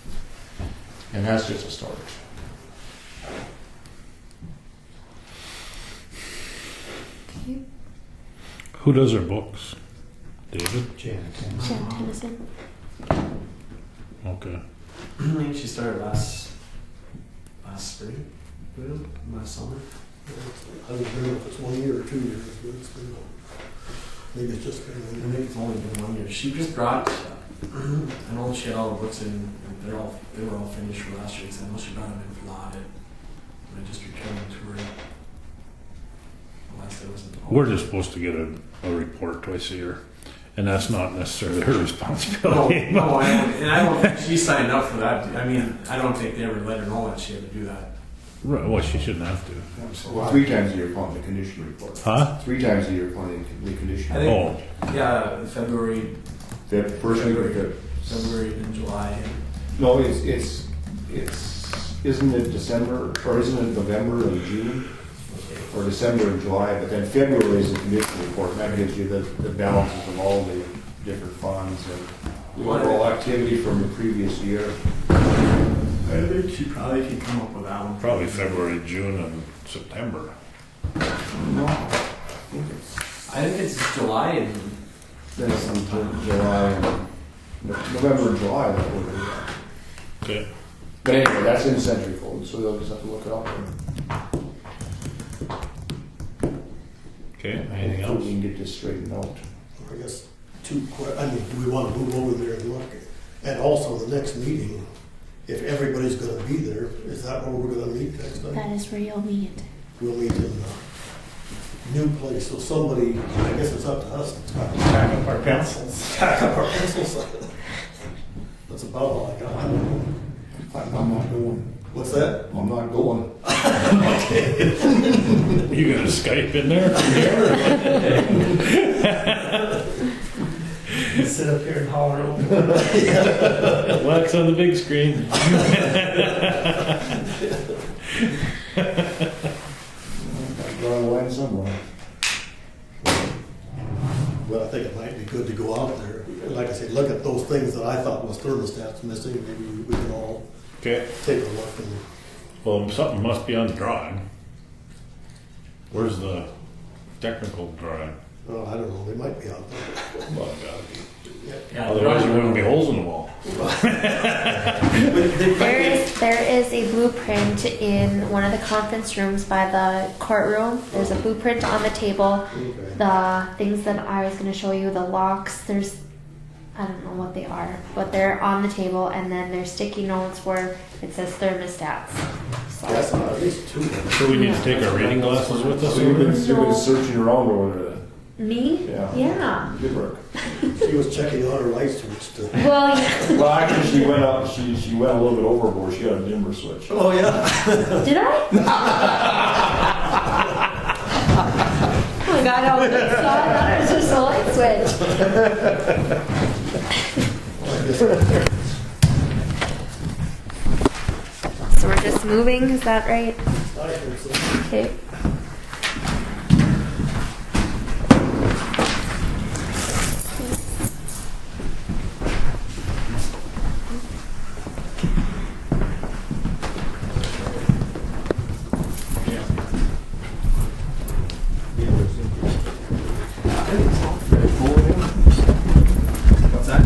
[SPEAKER 6] And that's just a start.
[SPEAKER 4] Okay.
[SPEAKER 1] Who does our books? David?
[SPEAKER 3] Janet.
[SPEAKER 4] Jen Tennyson.
[SPEAKER 1] Okay.
[SPEAKER 8] I think she started last spring, last summer.
[SPEAKER 2] I don't know if it's 1 year or 2 years, but it's been, maybe it's just been
[SPEAKER 8] I
[SPEAKER 2] 1 year.
[SPEAKER 8] think it's only been 1 year. She just brought, I know she had all the books in, and they were all finished for last year, so I know she brought them in for the audit. And I just returned them to her. Unless there was
[SPEAKER 1] We're just supposed to get a report twice a year, and that's not necessarily her
[SPEAKER 8] No,
[SPEAKER 1] responsibility.
[SPEAKER 8] no, I don't think she signed up for that. I mean, I don't think they ever let her know that she had to do that.
[SPEAKER 1] Right, well, she shouldn't have to.
[SPEAKER 6] Well, 3 times a year upon the condition report.
[SPEAKER 1] Huh?
[SPEAKER 6] 3 times a year upon the condition.
[SPEAKER 8] I
[SPEAKER 6] report.
[SPEAKER 8] think, yeah, February,
[SPEAKER 6] The first week of the,
[SPEAKER 8] February and July.
[SPEAKER 6] no, it's isn't it December, or isn't it November and June? Or December and July, but then February is the condition report, and that gives you the balances of all the different funds and the overall activity from the previous year.
[SPEAKER 8] I think she probably can come up with that one.
[SPEAKER 1] Probably February, June, and September.
[SPEAKER 6] No,
[SPEAKER 8] I think it's July and
[SPEAKER 6] then sometime July, and November and July, that would be that.
[SPEAKER 1] Okay.
[SPEAKER 6] But anyway, that's in Century Code, so they'll just have to look it up.
[SPEAKER 1] Okay, anything
[SPEAKER 6] Hopefully
[SPEAKER 1] else?
[SPEAKER 6] we can get this straightened out.
[SPEAKER 2] I guess do we want to move over there and look? And also the next meeting, if everybody's going to be there, is that where we're going to meet next time?
[SPEAKER 4] That is where you'll meet.
[SPEAKER 2] We'll meet in a new place, so somebody, I guess it's up to us to
[SPEAKER 3] Pack up our pencils.
[SPEAKER 2] tack up our pencils. That's about all I got.
[SPEAKER 6] I'm not going.
[SPEAKER 2] What's that?
[SPEAKER 6] I'm not going.
[SPEAKER 1] You got a Skype in there?
[SPEAKER 3] Sit up here and holler over.
[SPEAKER 1] Wax on the big screen.
[SPEAKER 6] I'll draw a line somewhere.
[SPEAKER 2] Well, I think it might be good to go out there. Like I said, look at those things that I thought was thermostats missing. Maybe we can all
[SPEAKER 1] Okay.
[SPEAKER 2] take a look and
[SPEAKER 1] Well, something must be on the drawing. Where's the technical drawing?
[SPEAKER 2] I don't know, they might be out there.
[SPEAKER 1] Well, it gotta be.
[SPEAKER 8] yeah,
[SPEAKER 1] Otherwise, there wouldn't be holes in the wall.
[SPEAKER 4] There is a blueprint in one of the conference rooms by the courtroom. There's a blueprint on the table. The things that I was going to show you, the locks, I don't know what they are, but they're on the table, and then there's sticky notes where it says thermostats. So,
[SPEAKER 8] That's at least two.
[SPEAKER 1] So we need to take our reading glasses with us?
[SPEAKER 6] So you've been searching around over there.
[SPEAKER 4] me?
[SPEAKER 6] Yeah. Good work.
[SPEAKER 2] She was checking out her light switch to.
[SPEAKER 4] Well, yeah.
[SPEAKER 10] Well, actually, she went up, she went a little bit overboard, she got a dimmer switch.
[SPEAKER 2] Oh, yeah.
[SPEAKER 4] Did I? Oh my god, I was so I thought it was just a light switch. So we're just moving, is that right?
[SPEAKER 2] I think so.
[SPEAKER 4] Okay.
[SPEAKER 8] What's that?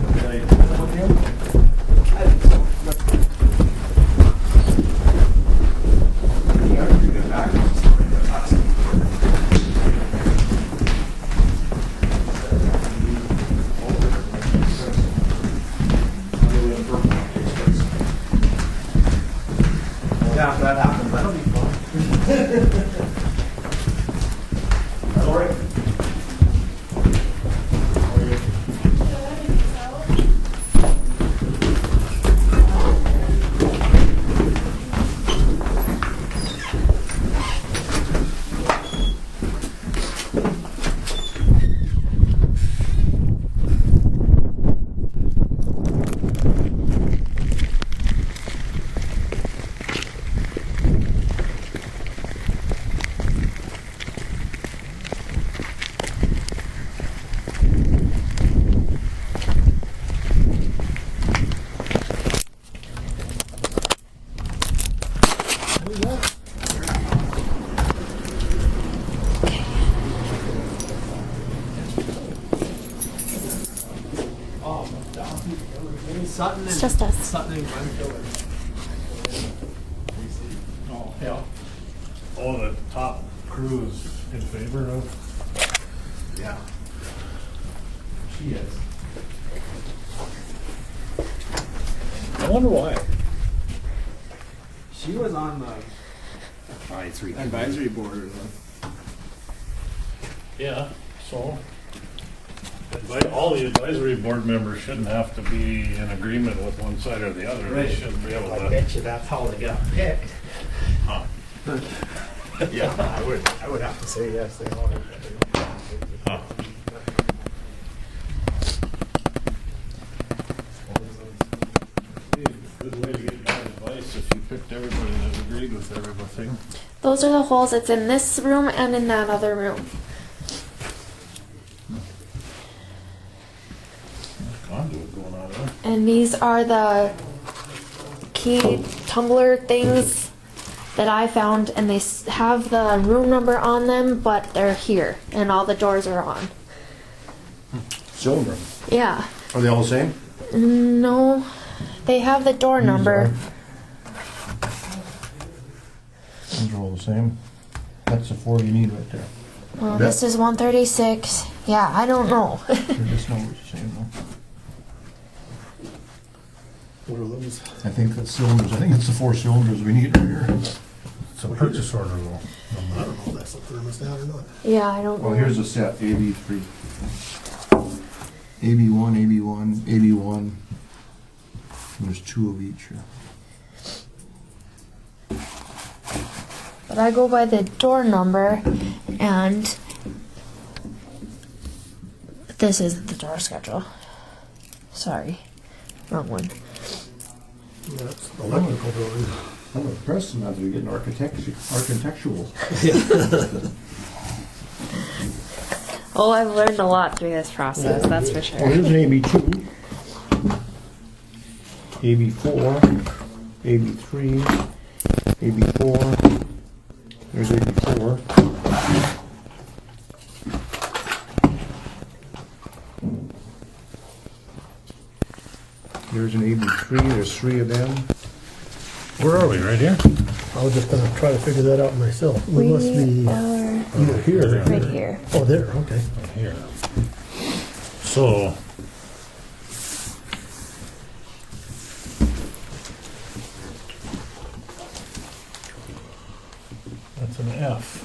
[SPEAKER 8] Yeah, if that happens, that'll be fun. All right. Sutton
[SPEAKER 4] It's just us.
[SPEAKER 8] Sutton and Glenn
[SPEAKER 1] Oh, yeah. Oh, the top crew is in favor of?
[SPEAKER 8] Yeah.
[SPEAKER 1] She is. I wonder why.
[SPEAKER 8] She was on the advisory board.
[SPEAKER 1] Yeah, so all the advisory board members shouldn't have to be in agreement with one side or the other.
[SPEAKER 8] Right.
[SPEAKER 1] They should be able
[SPEAKER 3] I
[SPEAKER 1] to.
[SPEAKER 3] bet you that's how they got picked.
[SPEAKER 8] Yeah, I would have to say yes. They all.
[SPEAKER 1] Huh. Good way to get bad advice if you picked everybody that agreed with everything.
[SPEAKER 4] Those are the holes. It's in this room and in that other room.
[SPEAKER 1] Conduit going on there.
[SPEAKER 4] And these are the key tumbler things that I found, and they have the room number on them, but they're here, and all the doors are on.
[SPEAKER 6] Cylinder.
[SPEAKER 4] Yeah.
[SPEAKER 6] Are they all the same?
[SPEAKER 4] No, they have the door number.
[SPEAKER 6] These are all the same. That's the 4 you need right there.
[SPEAKER 4] Well, this is 136. Yeah, I don't know.
[SPEAKER 6] This number's the same though.
[SPEAKER 2] What are those?
[SPEAKER 6] I think that's cylinders. I think it's the 4 cylinders we need right here. It's a purchase order though.
[SPEAKER 2] I don't know if that's a thermostat or not.
[SPEAKER 4] Yeah, I don't know.
[SPEAKER 6] Well, here's a set, AB3. AB1, AB1, AB1. And there's 2 of each here.
[SPEAKER 4] But I go by the door number, and this is the door schedule. Sorry, wrong one.
[SPEAKER 2] That's electrical building.
[SPEAKER 6] I'm impressed now that you're getting architectural.
[SPEAKER 4] Oh, I've learned a lot through this process, that's for
[SPEAKER 6] Well,
[SPEAKER 4] sure.
[SPEAKER 6] here's an AB2, AB4, AB3, AB4. There's AB4. There's Division 83, there's 3 of them.
[SPEAKER 1] Where are we, right here?
[SPEAKER 2] I was just gonna try to figure that out myself. We must be
[SPEAKER 4] are
[SPEAKER 2] either here or
[SPEAKER 4] right
[SPEAKER 2] there.
[SPEAKER 4] here.
[SPEAKER 2] Oh, there, okay.
[SPEAKER 1] Here. So. That's an F,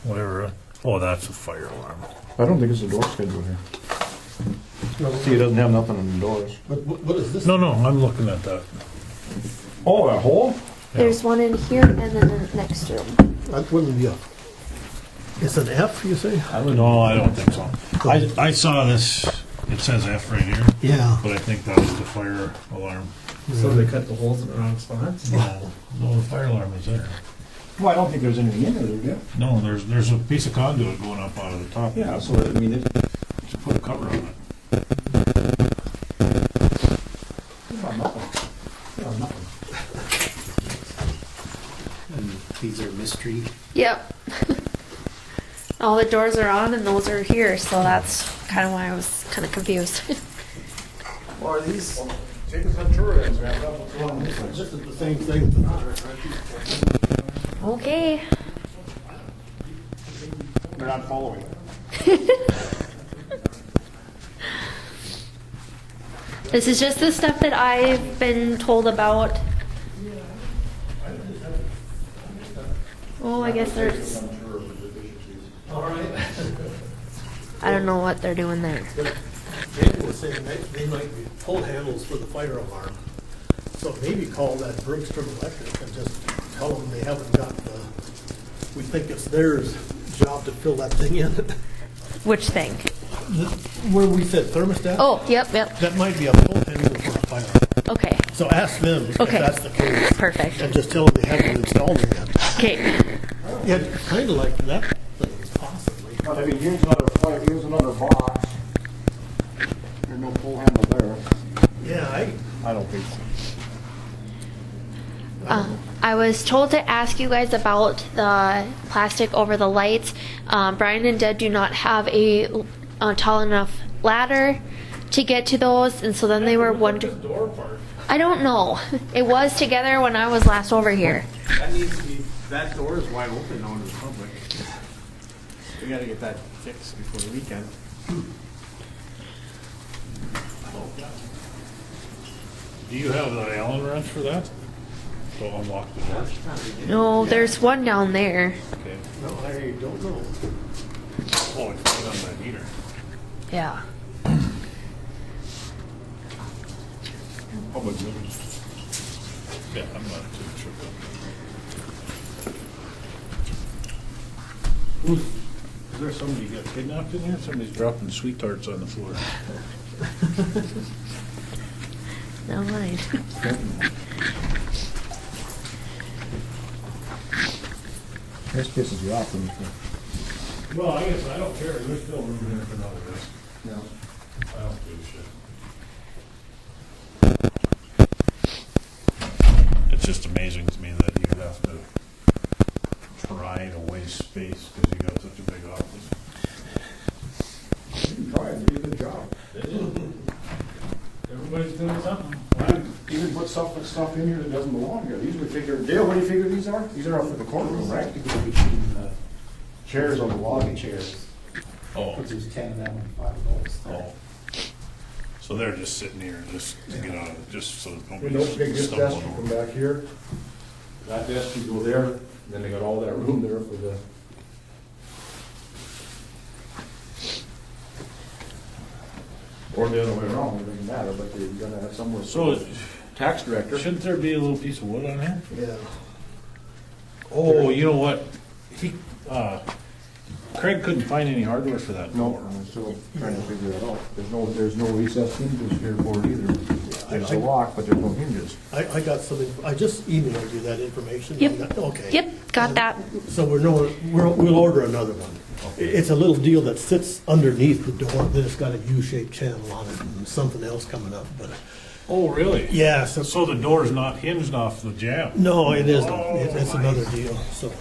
[SPEAKER 1] whatever. Oh, that's a fire alarm.
[SPEAKER 6] I don't think it's a door schedule here. See, it doesn't have nothing on the doors.
[SPEAKER 2] But what is this?
[SPEAKER 1] No, I'm looking at that.
[SPEAKER 6] Oh, that hole?
[SPEAKER 4] There's one in here and then in the next room.
[SPEAKER 2] That wouldn't be a, it's an F, you say?
[SPEAKER 1] No, I don't think so. I saw this, it says F right here,
[SPEAKER 2] Yeah.
[SPEAKER 1] but I think that was the fire alarm.
[SPEAKER 3] So they cut the holes in the wrong spots?
[SPEAKER 1] No, the fire alarm is there.
[SPEAKER 6] Well, I don't think there's anything in there, is there?
[SPEAKER 1] No, there's a piece of conduit going up out of the top.
[SPEAKER 6] Yeah, so, I mean,
[SPEAKER 1] Just put a cover on it.
[SPEAKER 3] And these are mystery.
[SPEAKER 4] Yep. All the doors are on and those are here, so that's kind of why I was kind of confused.
[SPEAKER 3] Or are these?
[SPEAKER 6] take us on tour, and grab up what's going on this way.
[SPEAKER 2] This is the same thing.
[SPEAKER 4] Okay.
[SPEAKER 6] They're not following.
[SPEAKER 4] This is just the stuff that I've been told about. Oh, I guess there's.
[SPEAKER 2] All right.
[SPEAKER 4] I don't know what they're doing there.
[SPEAKER 2] Daniel was saying they might be pull handles for the fire alarm. So maybe call that Bergstrom Electric and just tell them they haven't got the, we think it's theirs job to fill that thing in.
[SPEAKER 4] Which thing?
[SPEAKER 2] Where we said thermostat?
[SPEAKER 4] Oh, yep.
[SPEAKER 2] That might be a pull handle for a fire alarm.
[SPEAKER 4] Okay.
[SPEAKER 2] So ask them if
[SPEAKER 4] Okay.
[SPEAKER 2] that's the case.
[SPEAKER 4] Perfect.
[SPEAKER 2] And just tell them they haven't installed it yet.
[SPEAKER 4] Okay.
[SPEAKER 2] Yeah, it's kind of like that thing, possibly.
[SPEAKER 6] But I mean, here's another box. There's no pull handle there.
[SPEAKER 2] Yeah,
[SPEAKER 6] I don't think so.
[SPEAKER 4] I was told to ask you guys about the plastic over the lights. Brian and Deb do not have a tall enough ladder to get to those, and so then they were wondering.
[SPEAKER 1] Door part.
[SPEAKER 4] I don't know. It was together when I was last over here.
[SPEAKER 8] That needs to be, that door is wide open now to the public. We gotta get that fixed before the weekend.
[SPEAKER 1] Do you have the Allen wrench for that? To unlock the door?
[SPEAKER 4] No, there's one down there.
[SPEAKER 1] Okay.
[SPEAKER 2] no, I don't know.
[SPEAKER 1] Oh, it's right on that heater.
[SPEAKER 4] Yeah.
[SPEAKER 6] Public buildings.
[SPEAKER 1] Yeah, I'm not too sure. Is there somebody got kidnapped in here? Somebody's dropping sweet tarts on the floor.
[SPEAKER 4] No mind.
[SPEAKER 6] This pisses you off, doesn't it?
[SPEAKER 1] Well, I guess I don't care. There's still room here for another risk.
[SPEAKER 6] No.
[SPEAKER 1] I don't give a shit. It's just amazing to me that you have to try to waste space because you got such a big office.
[SPEAKER 6] You can try it, do a good job.
[SPEAKER 1] Everybody's doing something.
[SPEAKER 6] Even put stuff in here that doesn't belong here. These we figure, Dale, what do you figure these are? These are up for the courtroom, right? Chairs on the lobby.
[SPEAKER 3] Chairs.
[SPEAKER 1] Oh,
[SPEAKER 3] There's 10 of them and 5 of those.
[SPEAKER 1] oh. So they're just sitting here just to get out of it, just so
[SPEAKER 6] We don't
[SPEAKER 1] nobody's
[SPEAKER 6] take this desk
[SPEAKER 1] stumbling
[SPEAKER 6] from
[SPEAKER 1] over.
[SPEAKER 6] back here. That desk, you go there, and then they got all that room there for the. Or the other way around, it doesn't matter, but you gotta have somewhere.
[SPEAKER 1] So
[SPEAKER 6] Tax director.
[SPEAKER 1] shouldn't there be a little piece of wood on here?
[SPEAKER 2] Yeah.
[SPEAKER 1] Oh, you know what? Craig couldn't find any hardware for that
[SPEAKER 6] No,
[SPEAKER 1] door.
[SPEAKER 6] I'm still trying to figure that out. There's no recessed hinges here for it either. There's a lock, but there's no hinges.
[SPEAKER 2] I got something, I just emailed you that information.
[SPEAKER 4] Yep.
[SPEAKER 2] Okay.
[SPEAKER 4] Yep, got that.
[SPEAKER 2] So we'll order another one. It's a little deal that sits underneath the door, then it's got a U-shaped channel on it and something else coming up, but,
[SPEAKER 1] Oh, really?
[SPEAKER 2] yeah, so,
[SPEAKER 1] So the door's not hinged off the jamb?
[SPEAKER 2] no, it isn't.
[SPEAKER 1] Oh,
[SPEAKER 2] It's another deal, so.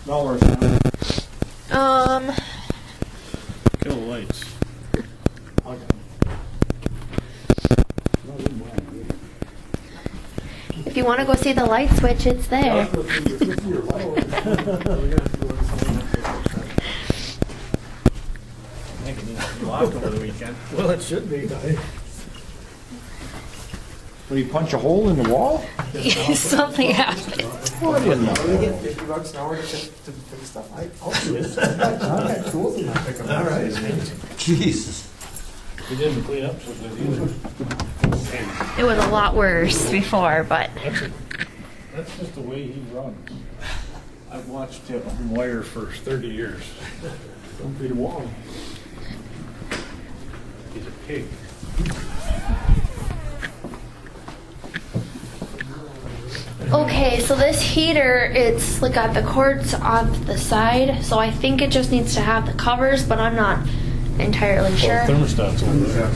[SPEAKER 6] $1.
[SPEAKER 1] Kill the lights.
[SPEAKER 4] If you want to go see the light switch, it's there.
[SPEAKER 1] Locked over the weekend.
[SPEAKER 2] Well, it should be.
[SPEAKER 6] Will you punch a hole in the wall?
[SPEAKER 4] Something happened.
[SPEAKER 6] What in the?
[SPEAKER 2] They get $50 an hour to fix stuff. I'll do it. I'm at school tonight. All right. Jesus.
[SPEAKER 1] We didn't clean up so good either.
[SPEAKER 4] It was a lot worse before, but
[SPEAKER 1] That's just the way he runs. I've watched him wire for 30 years.
[SPEAKER 2] Don't be the wall.
[SPEAKER 1] He's a pig.
[SPEAKER 4] okay. So this heater, it's like got the cords on the side, so I think it just needs to have the covers, but I'm not entirely sure.
[SPEAKER 1] Thermostat's over there.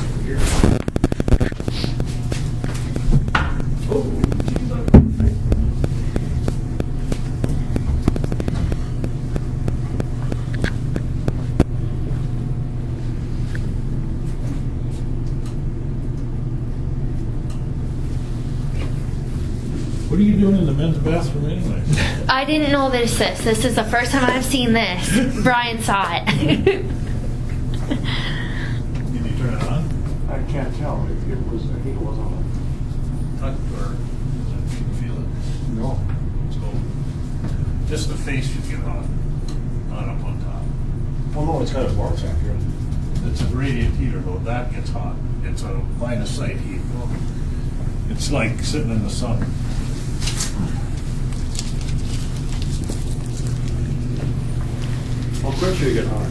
[SPEAKER 1] What are you doing in the men's bathroom anyway?
[SPEAKER 4] I didn't know this. This is the first time I've seen this. Brian saw it.
[SPEAKER 1] Did you turn it on?
[SPEAKER 2] I can't tell. It was, I think it was on.
[SPEAKER 1] Touch or you can feel it?
[SPEAKER 2] No.
[SPEAKER 1] So just the face should get hot, not up on top.
[SPEAKER 2] Well, no, it's got a bar factor.
[SPEAKER 1] It's a radiant heater though, that gets hot. It's a line of sight heat. It's like sitting in the sun.
[SPEAKER 2] How quick should it get hot?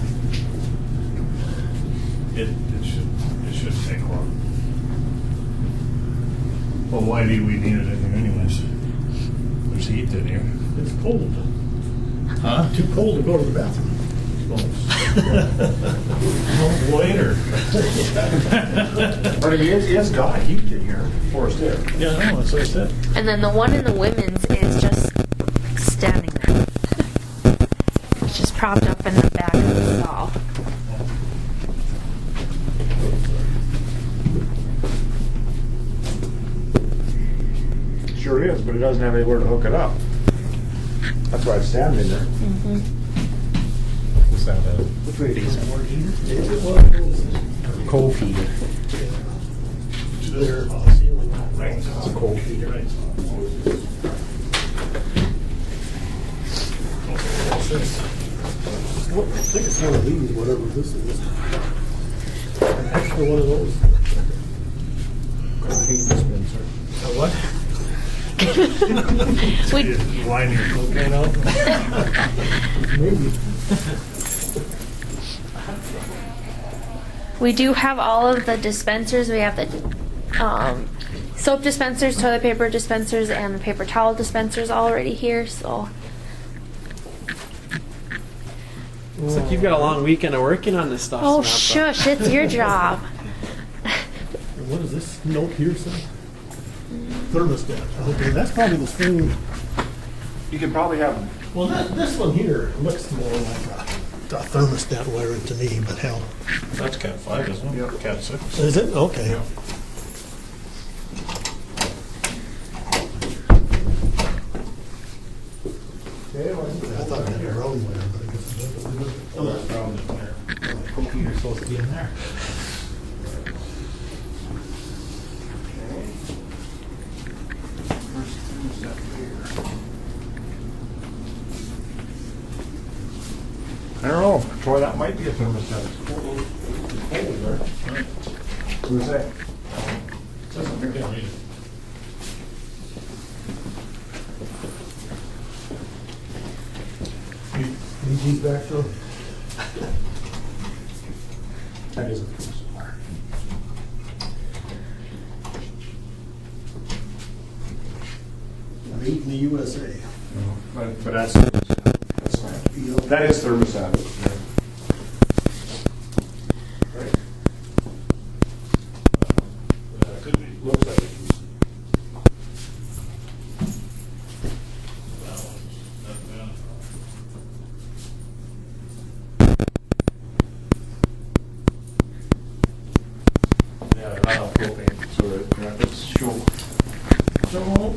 [SPEAKER 1] It should take long. Well, why do we need it in here anyways? There's heat in here.
[SPEAKER 2] It's cold.
[SPEAKER 1] Huh?
[SPEAKER 2] Too cold to go to the bathroom.
[SPEAKER 1] Later.
[SPEAKER 6] But I mean, it's got heat in here, forced air.
[SPEAKER 1] Yeah, I know, that's what I said.
[SPEAKER 4] And then the one in the women's is just standing there. It's just propped up in the back of the stall.
[SPEAKER 6] Sure is, but it doesn't have anywhere to hook it up. That's why it's standing there.
[SPEAKER 1] Is that a
[SPEAKER 2] Which way? More heater?
[SPEAKER 3] Cold heater.
[SPEAKER 2] There, ceiling.
[SPEAKER 1] right?
[SPEAKER 2] It's a cold heater.
[SPEAKER 1] Right.
[SPEAKER 2] What, I think it's one of these, whatever this is. An extra one of those.
[SPEAKER 6] Cocaine dispenser.
[SPEAKER 2] What?
[SPEAKER 4] We,
[SPEAKER 1] You line your cocaine out?
[SPEAKER 2] Maybe.
[SPEAKER 4] we do have all of the dispensers. We have the soap dispensers, toilet paper dispensers, and the paper towel dispensers already here. So
[SPEAKER 11] Looks like you've got a long weekend of working on this stuff.
[SPEAKER 4] oh
[SPEAKER 11] Samantha.
[SPEAKER 4] shush, it's your job.
[SPEAKER 2] What does this note here say? Thermostat. Okay, that's probably the thing.
[SPEAKER 6] You could probably have,
[SPEAKER 2] Well, this one here looks more like a thermostat wiring to me, but hell.
[SPEAKER 1] That's Cat 5, isn't it? Yep. Cat 6.
[SPEAKER 2] Is it? Okay. I thought it had a ground wire, but I guess it doesn't.
[SPEAKER 1] Oh, that's brown in there.
[SPEAKER 3] Cold heater's supposed to be in there.
[SPEAKER 6] I don't know, Troy, that might be a thermostat. It's cold in there. Who's that?
[SPEAKER 1] Doesn't think I need it.
[SPEAKER 2] Need these back, Joe? That is a thermostat. Made in the USA.
[SPEAKER 6] But that's fine. That is thermostat. Right?
[SPEAKER 1] Could be.
[SPEAKER 6] Looks like it.
[SPEAKER 1] That one's not bad.
[SPEAKER 6] Yeah, I don't propane, so it's show.
[SPEAKER 2] So,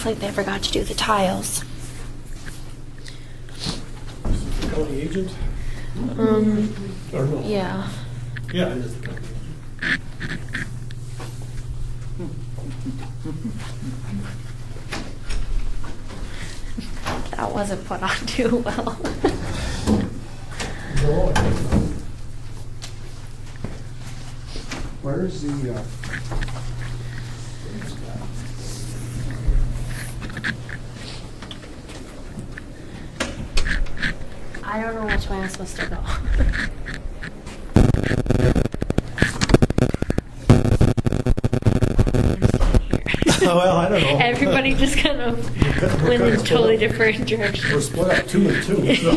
[SPEAKER 4] looks like they forgot to do the tiles.
[SPEAKER 2] County agent? Or no?
[SPEAKER 4] Yeah.
[SPEAKER 2] Yeah, it is the county agent.
[SPEAKER 4] That wasn't put on too well.
[SPEAKER 2] No, I think not. Where's the,
[SPEAKER 4] I don't know which way I'm supposed to go.
[SPEAKER 2] well, I don't know.
[SPEAKER 4] Everybody just kind of went in totally different directions.
[SPEAKER 2] We're split up 2 and 2, so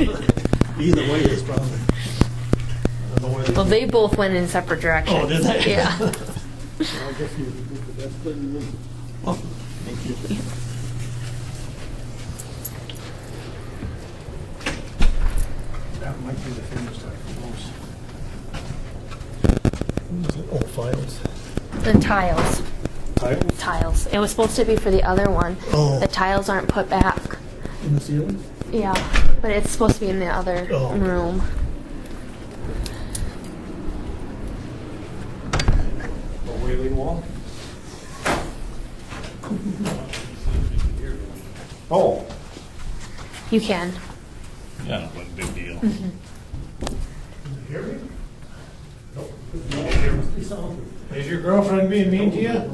[SPEAKER 2] either way is probably. I don't know where
[SPEAKER 4] Well, they both went in separate directions.
[SPEAKER 2] Oh, did they?
[SPEAKER 4] Yeah.
[SPEAKER 2] Well, I guess you did the best thing. Oh, thank you. That might be the finished I Oh, files.
[SPEAKER 4] The tiles.
[SPEAKER 2] Tiles?
[SPEAKER 4] Tiles. It was supposed to be for the other one.
[SPEAKER 2] Oh.
[SPEAKER 4] The tiles aren't put back.
[SPEAKER 2] In the ceiling?
[SPEAKER 4] Yeah, but it's supposed to be in the other
[SPEAKER 2] Oh.
[SPEAKER 4] room.
[SPEAKER 2] A wailing wall? Oh.
[SPEAKER 4] You can.
[SPEAKER 1] Yeah, what big deal.
[SPEAKER 2] Can you hear me? Nope. Is your girlfriend being mean to you?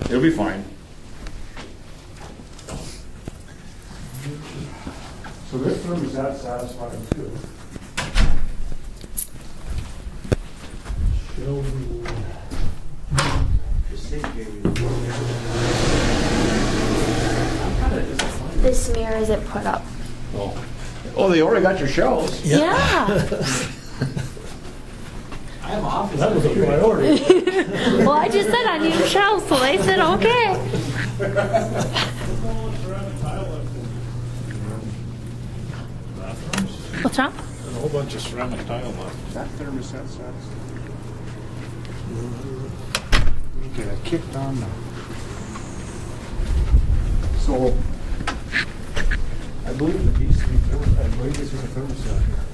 [SPEAKER 6] It'll be fine. So this room is that satisfying too.
[SPEAKER 4] This mirror isn't put up.
[SPEAKER 6] Oh, they already got your shelves.
[SPEAKER 4] Yeah.
[SPEAKER 8] I have office.
[SPEAKER 2] That was a priority.
[SPEAKER 4] Well, I just said I need a shelf, so they said okay. What's wrong?
[SPEAKER 1] There's a whole bunch of ceramic tile left.
[SPEAKER 6] That thermostat get a kicked on. So, I believe that these three I believe this is a thermostat here.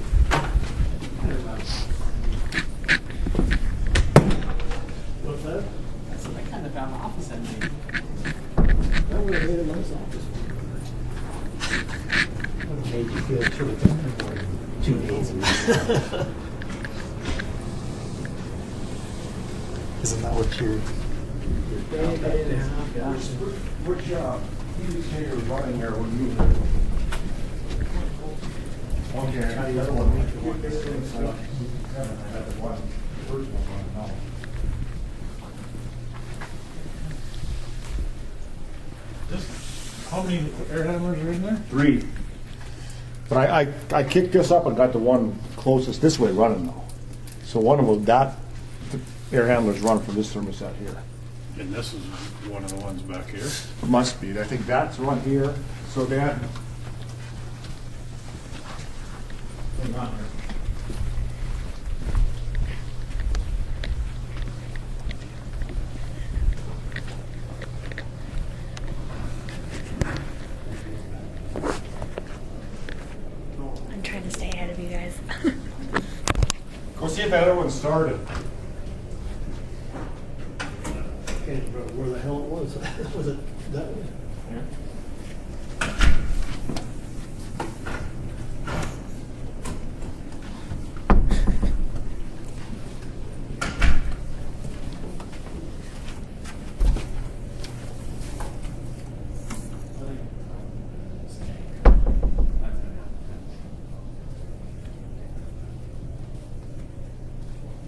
[SPEAKER 2] What's that?
[SPEAKER 5] I said, I kind of found the office at me.
[SPEAKER 2] That would have made a nice office. Would have made you feel too comfortable.
[SPEAKER 3] 2 days. Isn't that what you're?
[SPEAKER 6] Which indicator is running here when you? Okay, I the other one. I have the one, first one running now.
[SPEAKER 1] How many air handlers are in there?
[SPEAKER 6] 3. But I kicked this up and got the one closest this way running now. So one of them, that air handler's run from this thermostat here.
[SPEAKER 1] And this is one of the ones back here.
[SPEAKER 6] Must be. I think that's run here. So that. Hang on here.
[SPEAKER 4] I'm trying to stay ahead of you guys.
[SPEAKER 6] Go see if that other one started.
[SPEAKER 2] Can't remember where the hell it was. Was it that way?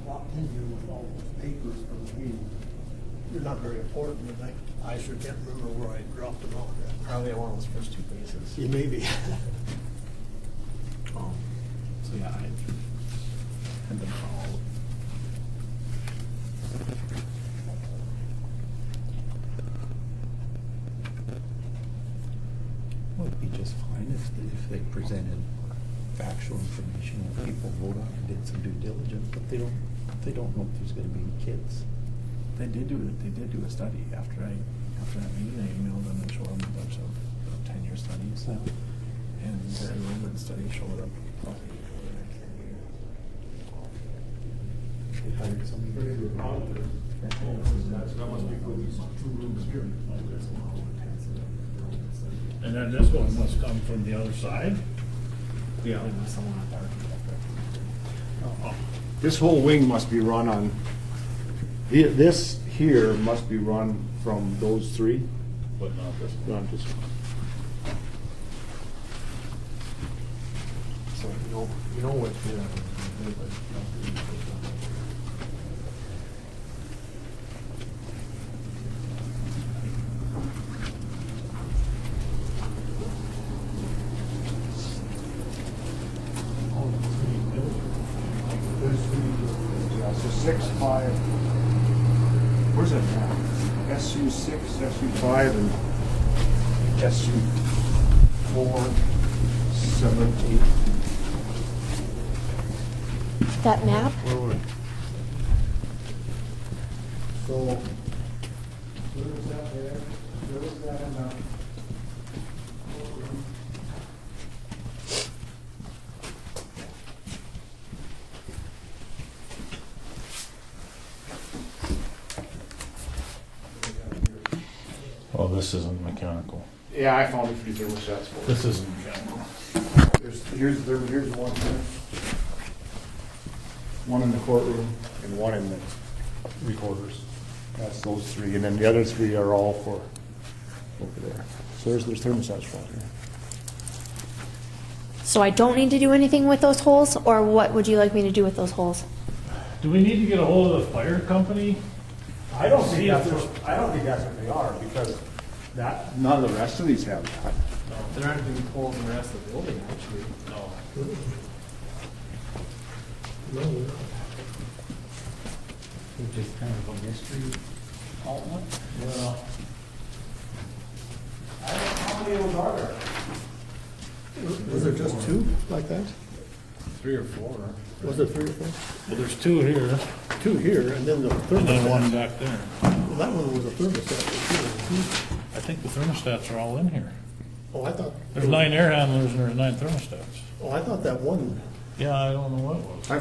[SPEAKER 2] Walked in here with all those papers from the meeting. They're not very important, but I sure can't remember where I dropped them off at.
[SPEAKER 8] Probably one of those first 2 pages.
[SPEAKER 2] Yeah, maybe.
[SPEAKER 8] Oh. So yeah, I had them all.
[SPEAKER 3] Would be just fine if they presented factual information that people vote on and did some due diligence, but they don't
[SPEAKER 2] They don't know if there's gonna be kids.
[SPEAKER 11] They did do a study after that meeting. I emailed them and showed them a bunch of 10-year studies. And their enrollment study showed up.
[SPEAKER 2] They hired somebody.
[SPEAKER 1] And then this one must come from the other side?
[SPEAKER 6] Yeah.
[SPEAKER 11] Someone on parking.
[SPEAKER 6] This whole wing must be run on, this here must be run from those three,
[SPEAKER 1] But not this one.
[SPEAKER 6] not this one.
[SPEAKER 2] So you know what,
[SPEAKER 6] Yeah, so 6, 5, where's that map? SU 6, SU 5, and SU 4, 7, 8.
[SPEAKER 4] That map?
[SPEAKER 6] So, where is that there? Where is that in the?
[SPEAKER 1] Oh, this isn't mechanical.
[SPEAKER 6] Yeah, I found 3 thermostats for it.
[SPEAKER 1] This isn't mechanical.
[SPEAKER 6] Here's one here. One in the courtroom and one in the recorders. That's those 3, and then the other 3 are all for over there. So there's thermostats for here.
[SPEAKER 4] So I don't need to do anything with those holes, or what would you like me to do with those holes?
[SPEAKER 1] Do we need to get a hold of the fire company?
[SPEAKER 6] I don't think that's what they are, because none of the rest of these have that.
[SPEAKER 11] There aren't any holes in the rest of the building, actually.
[SPEAKER 1] No.
[SPEAKER 3] It's just kind of a mystery outlet.
[SPEAKER 1] Well,
[SPEAKER 6] How many of those are there?
[SPEAKER 2] was there just 2 like that?
[SPEAKER 1] 3 or 4.
[SPEAKER 2] Was it 3 or 4?
[SPEAKER 1] Well, there's 2 here,
[SPEAKER 2] 2 here, and then the
[SPEAKER 1] and then one
[SPEAKER 2] thermostat.
[SPEAKER 1] back there.
[SPEAKER 2] Well, that one was a thermostat.
[SPEAKER 1] I think the thermostats are all in here.
[SPEAKER 2] Oh, I thought.
[SPEAKER 1] There's 9 air handlers and there's 9 thermostats.
[SPEAKER 2] Oh, I thought that one.
[SPEAKER 1] Yeah, I don't know what it was.
[SPEAKER 6] I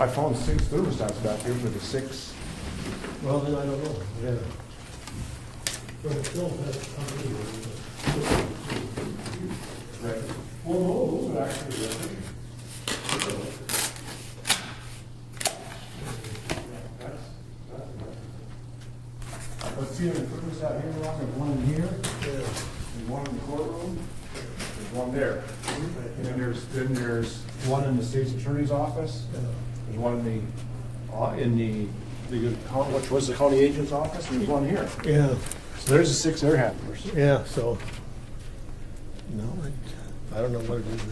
[SPEAKER 6] found 6 thermostats back here for the 6.
[SPEAKER 2] Well, then I don't know. Yeah. But it still has
[SPEAKER 6] Right. Well, no, those are actually the Let's see, the thermostat here, Ron, there's one in here, there's one in the courtroom, there's one there. And then there's one in the state's attorney's office, there's one in the which was the county agent's office, and there's one here.
[SPEAKER 2] Yeah,
[SPEAKER 6] So there's the 6 air handlers.
[SPEAKER 2] yeah, so. No, I don't know what it is.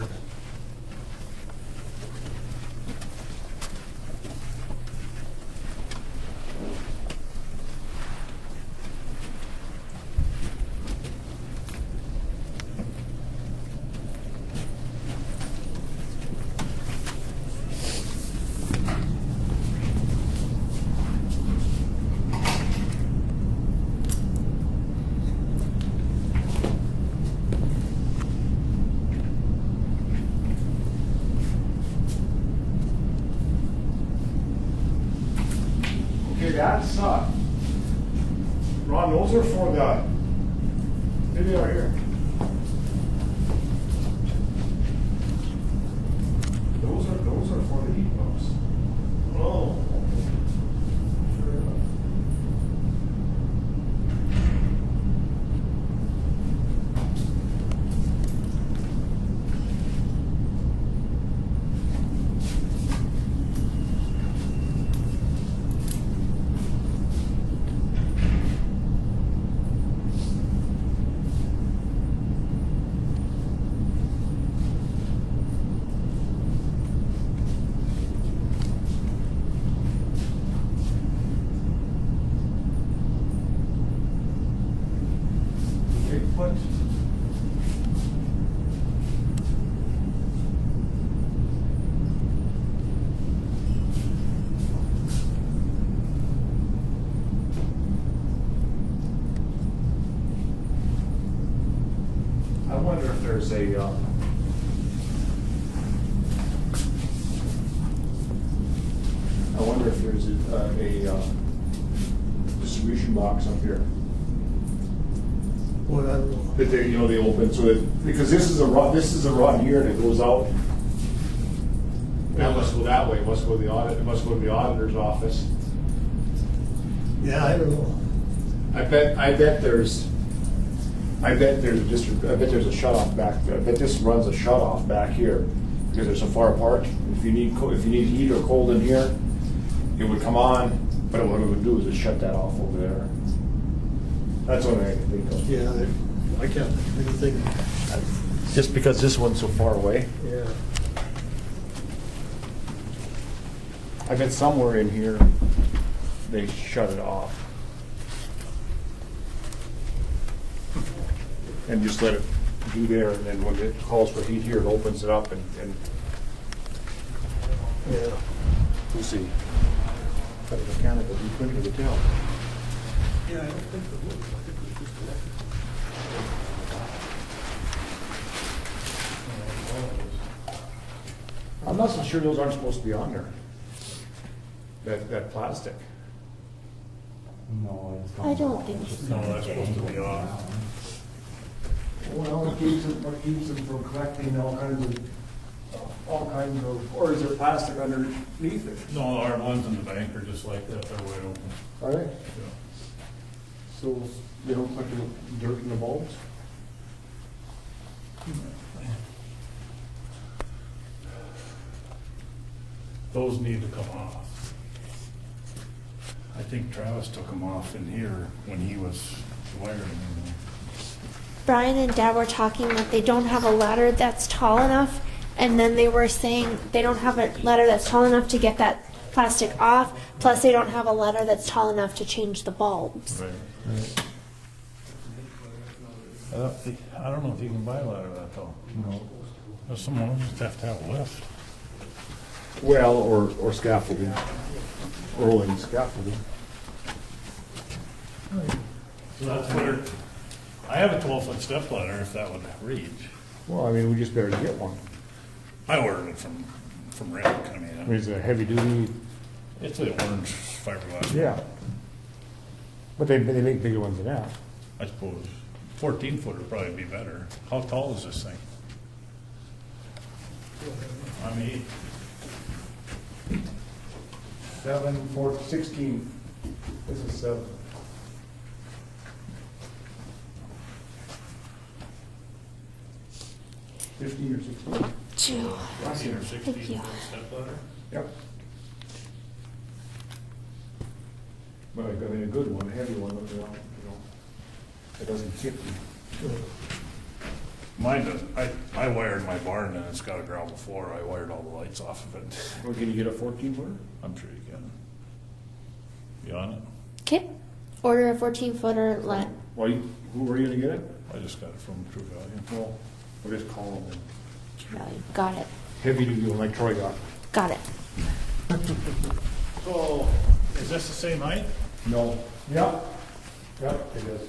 [SPEAKER 6] Okay, that's, Ron, those are for the, here they are here. Those are for the heat pumps. Oh. Sure enough. Bigfoot. there's a, I wonder if there's a distribution box up here.
[SPEAKER 2] Well, I don't know.
[SPEAKER 6] That they, you know, they open, so that, because this is a run here that goes out. That must go that way, it must go to the audit, it must go to the auditor's office.
[SPEAKER 2] Yeah, I don't know.
[SPEAKER 6] I bet there's a shut off back there. I bet this runs a shut off back here because they're so far apart. If you need heat or cold in here, it would come on, but what it would do is just shut that off over there. That's what I can think of.
[SPEAKER 2] Yeah, I can't think of anything.
[SPEAKER 6] Just because this one's so far away.
[SPEAKER 2] Yeah.
[SPEAKER 6] I bet somewhere in here they shut it off. And just let it do there, and then when it calls for heat here, it opens it up and
[SPEAKER 2] Yeah.
[SPEAKER 6] we'll see. But it's mechanical, you couldn't really tell.
[SPEAKER 2] Yeah, I don't think it would. I think it was just electric.
[SPEAKER 6] I'm not so sure those aren't supposed to be on there. That plastic.
[SPEAKER 3] No, it's
[SPEAKER 4] I don't think so.
[SPEAKER 1] No, that's supposed to be off.
[SPEAKER 6] Well, it keeps them from collecting all kinds of, or is there plastic underneath it?
[SPEAKER 1] No, our ones in the bank are just like that, they're wide open.
[SPEAKER 6] Are they?
[SPEAKER 1] Yeah.
[SPEAKER 6] So they don't collect the dirt in the bulbs?
[SPEAKER 1] Those need to come off. I think Travis took them off in here when he was wiring them.
[SPEAKER 4] Brian and Dad were talking that they don't have a ladder that's tall enough, and then they were saying they don't have a ladder that's tall enough to get that plastic off, plus they don't have a ladder that's tall enough to change the bulbs.
[SPEAKER 1] Right. I don't know if you can buy a ladder that tall. No. Some of them just have to have a lift.
[SPEAKER 6] Well, or scaffolding, rolling scaffolding.
[SPEAKER 1] So that's where, I have a 12-foot step ladder if that would reach.
[SPEAKER 6] Well, I mean, we just better get one.
[SPEAKER 1] I ordered it from Rick, I mean.
[SPEAKER 6] I mean, it's a heavy duty.
[SPEAKER 1] It's the orange fiberglass.
[SPEAKER 6] Yeah. But they make bigger ones than that.
[SPEAKER 1] I suppose 14-foot would probably be better. How tall is this thing? I mean,
[SPEAKER 6] 7, 4, 16. This is 7. $15 or $16.
[SPEAKER 1] 15 or 16
[SPEAKER 4] Thank you.
[SPEAKER 1] foot step ladder.
[SPEAKER 6] Yep. But I mean, a good one, a heavy one, you know, it doesn't tip you.
[SPEAKER 1] Mine does. I wired my barn and it's got a gravel floor. I wired all the lights off of it.
[SPEAKER 6] Well, can you get a 14-footer?
[SPEAKER 1] I'm sure you can. You on it?
[SPEAKER 4] Okay. Order a 14-footer.
[SPEAKER 6] Well, who were you gonna get it?
[SPEAKER 1] I just got it from True Value.
[SPEAKER 6] Well, we'll just call them.
[SPEAKER 4] Got it.
[SPEAKER 6] Heavy duty one like Troy got.
[SPEAKER 4] Got it.
[SPEAKER 1] So, is this the same height?
[SPEAKER 6] No. Yep. Yep, it is.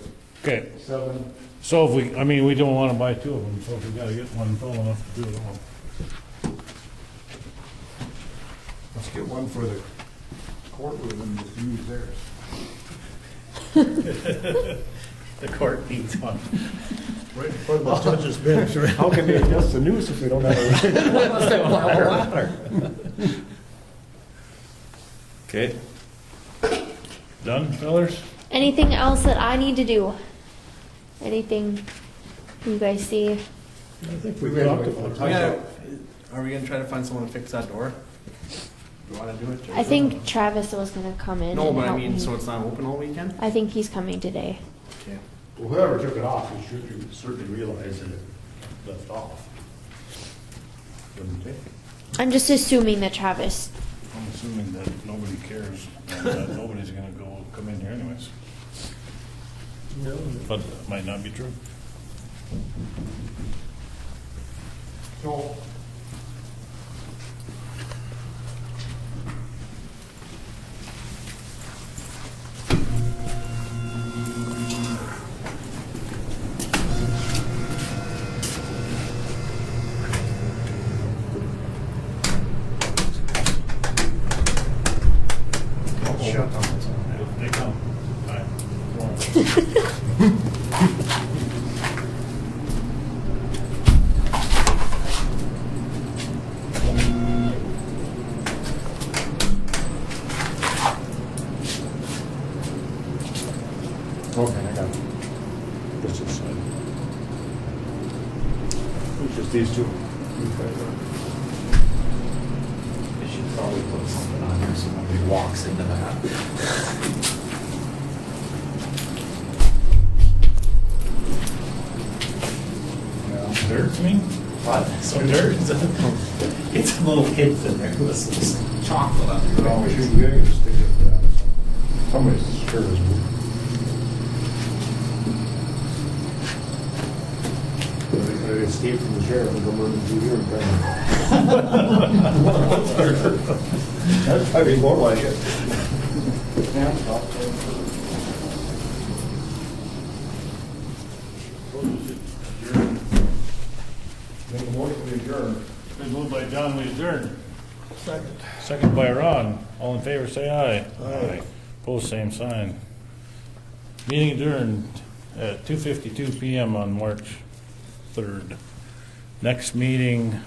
[SPEAKER 1] Okay.
[SPEAKER 6] 7.
[SPEAKER 1] So if we don't want to buy two of them, so if we gotta get one tall enough to do it all.
[SPEAKER 6] Let's get one for the courtroom and just use theirs.
[SPEAKER 1] The court needs one.
[SPEAKER 2] Right in front of the judge's bench, right?
[SPEAKER 6] How can they adjust the noose if we don't have a
[SPEAKER 1] Okay. Done, fellers?
[SPEAKER 4] Anything else that I need to do? Anything you guys see?
[SPEAKER 2] I think we talked about it.
[SPEAKER 8] Yeah, are we gonna try to find someone to fix that door? Do you wanna do it?
[SPEAKER 4] I think Travis was gonna come in.
[SPEAKER 8] No,
[SPEAKER 4] and
[SPEAKER 8] but I
[SPEAKER 4] help
[SPEAKER 8] mean,
[SPEAKER 4] me.
[SPEAKER 8] so it's not open all weekend?
[SPEAKER 4] I think he's coming today.
[SPEAKER 8] Okay.
[SPEAKER 6] Well, whoever took it off, you should certainly realize that it left off. Wouldn't it?
[SPEAKER 4] I'm just assuming that Travis.
[SPEAKER 1] I'm assuming that nobody cares and that nobody's gonna come in here anyways.
[SPEAKER 2] No.
[SPEAKER 1] But that might not be true.
[SPEAKER 6] No.
[SPEAKER 10] Okay, I got it. This is, it's just these two.
[SPEAKER 3] They should probably put something on here so nobody walks into that. Dirt, you mean? What? Some dirt? It's little kids in there with some chocolate on their
[SPEAKER 10] No, we
[SPEAKER 3] fingers.
[SPEAKER 10] should, we gotta stick it down. Somebody's shirt is moving. They escaped from the sheriff and come running through here and That's probably more like it.
[SPEAKER 6] Make a motion to adjourn.
[SPEAKER 1] Been moved by John, we adjourn. Second by Ron. All in favor, say aye. Aye. Opposed, same sign. Meeting adjourned at 2:52 PM on March 3rd. Next meeting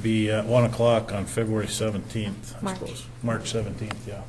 [SPEAKER 1] be at 1 o'clock on February 17th, I
[SPEAKER 4] March.
[SPEAKER 1] suppose. March 17th, yeah.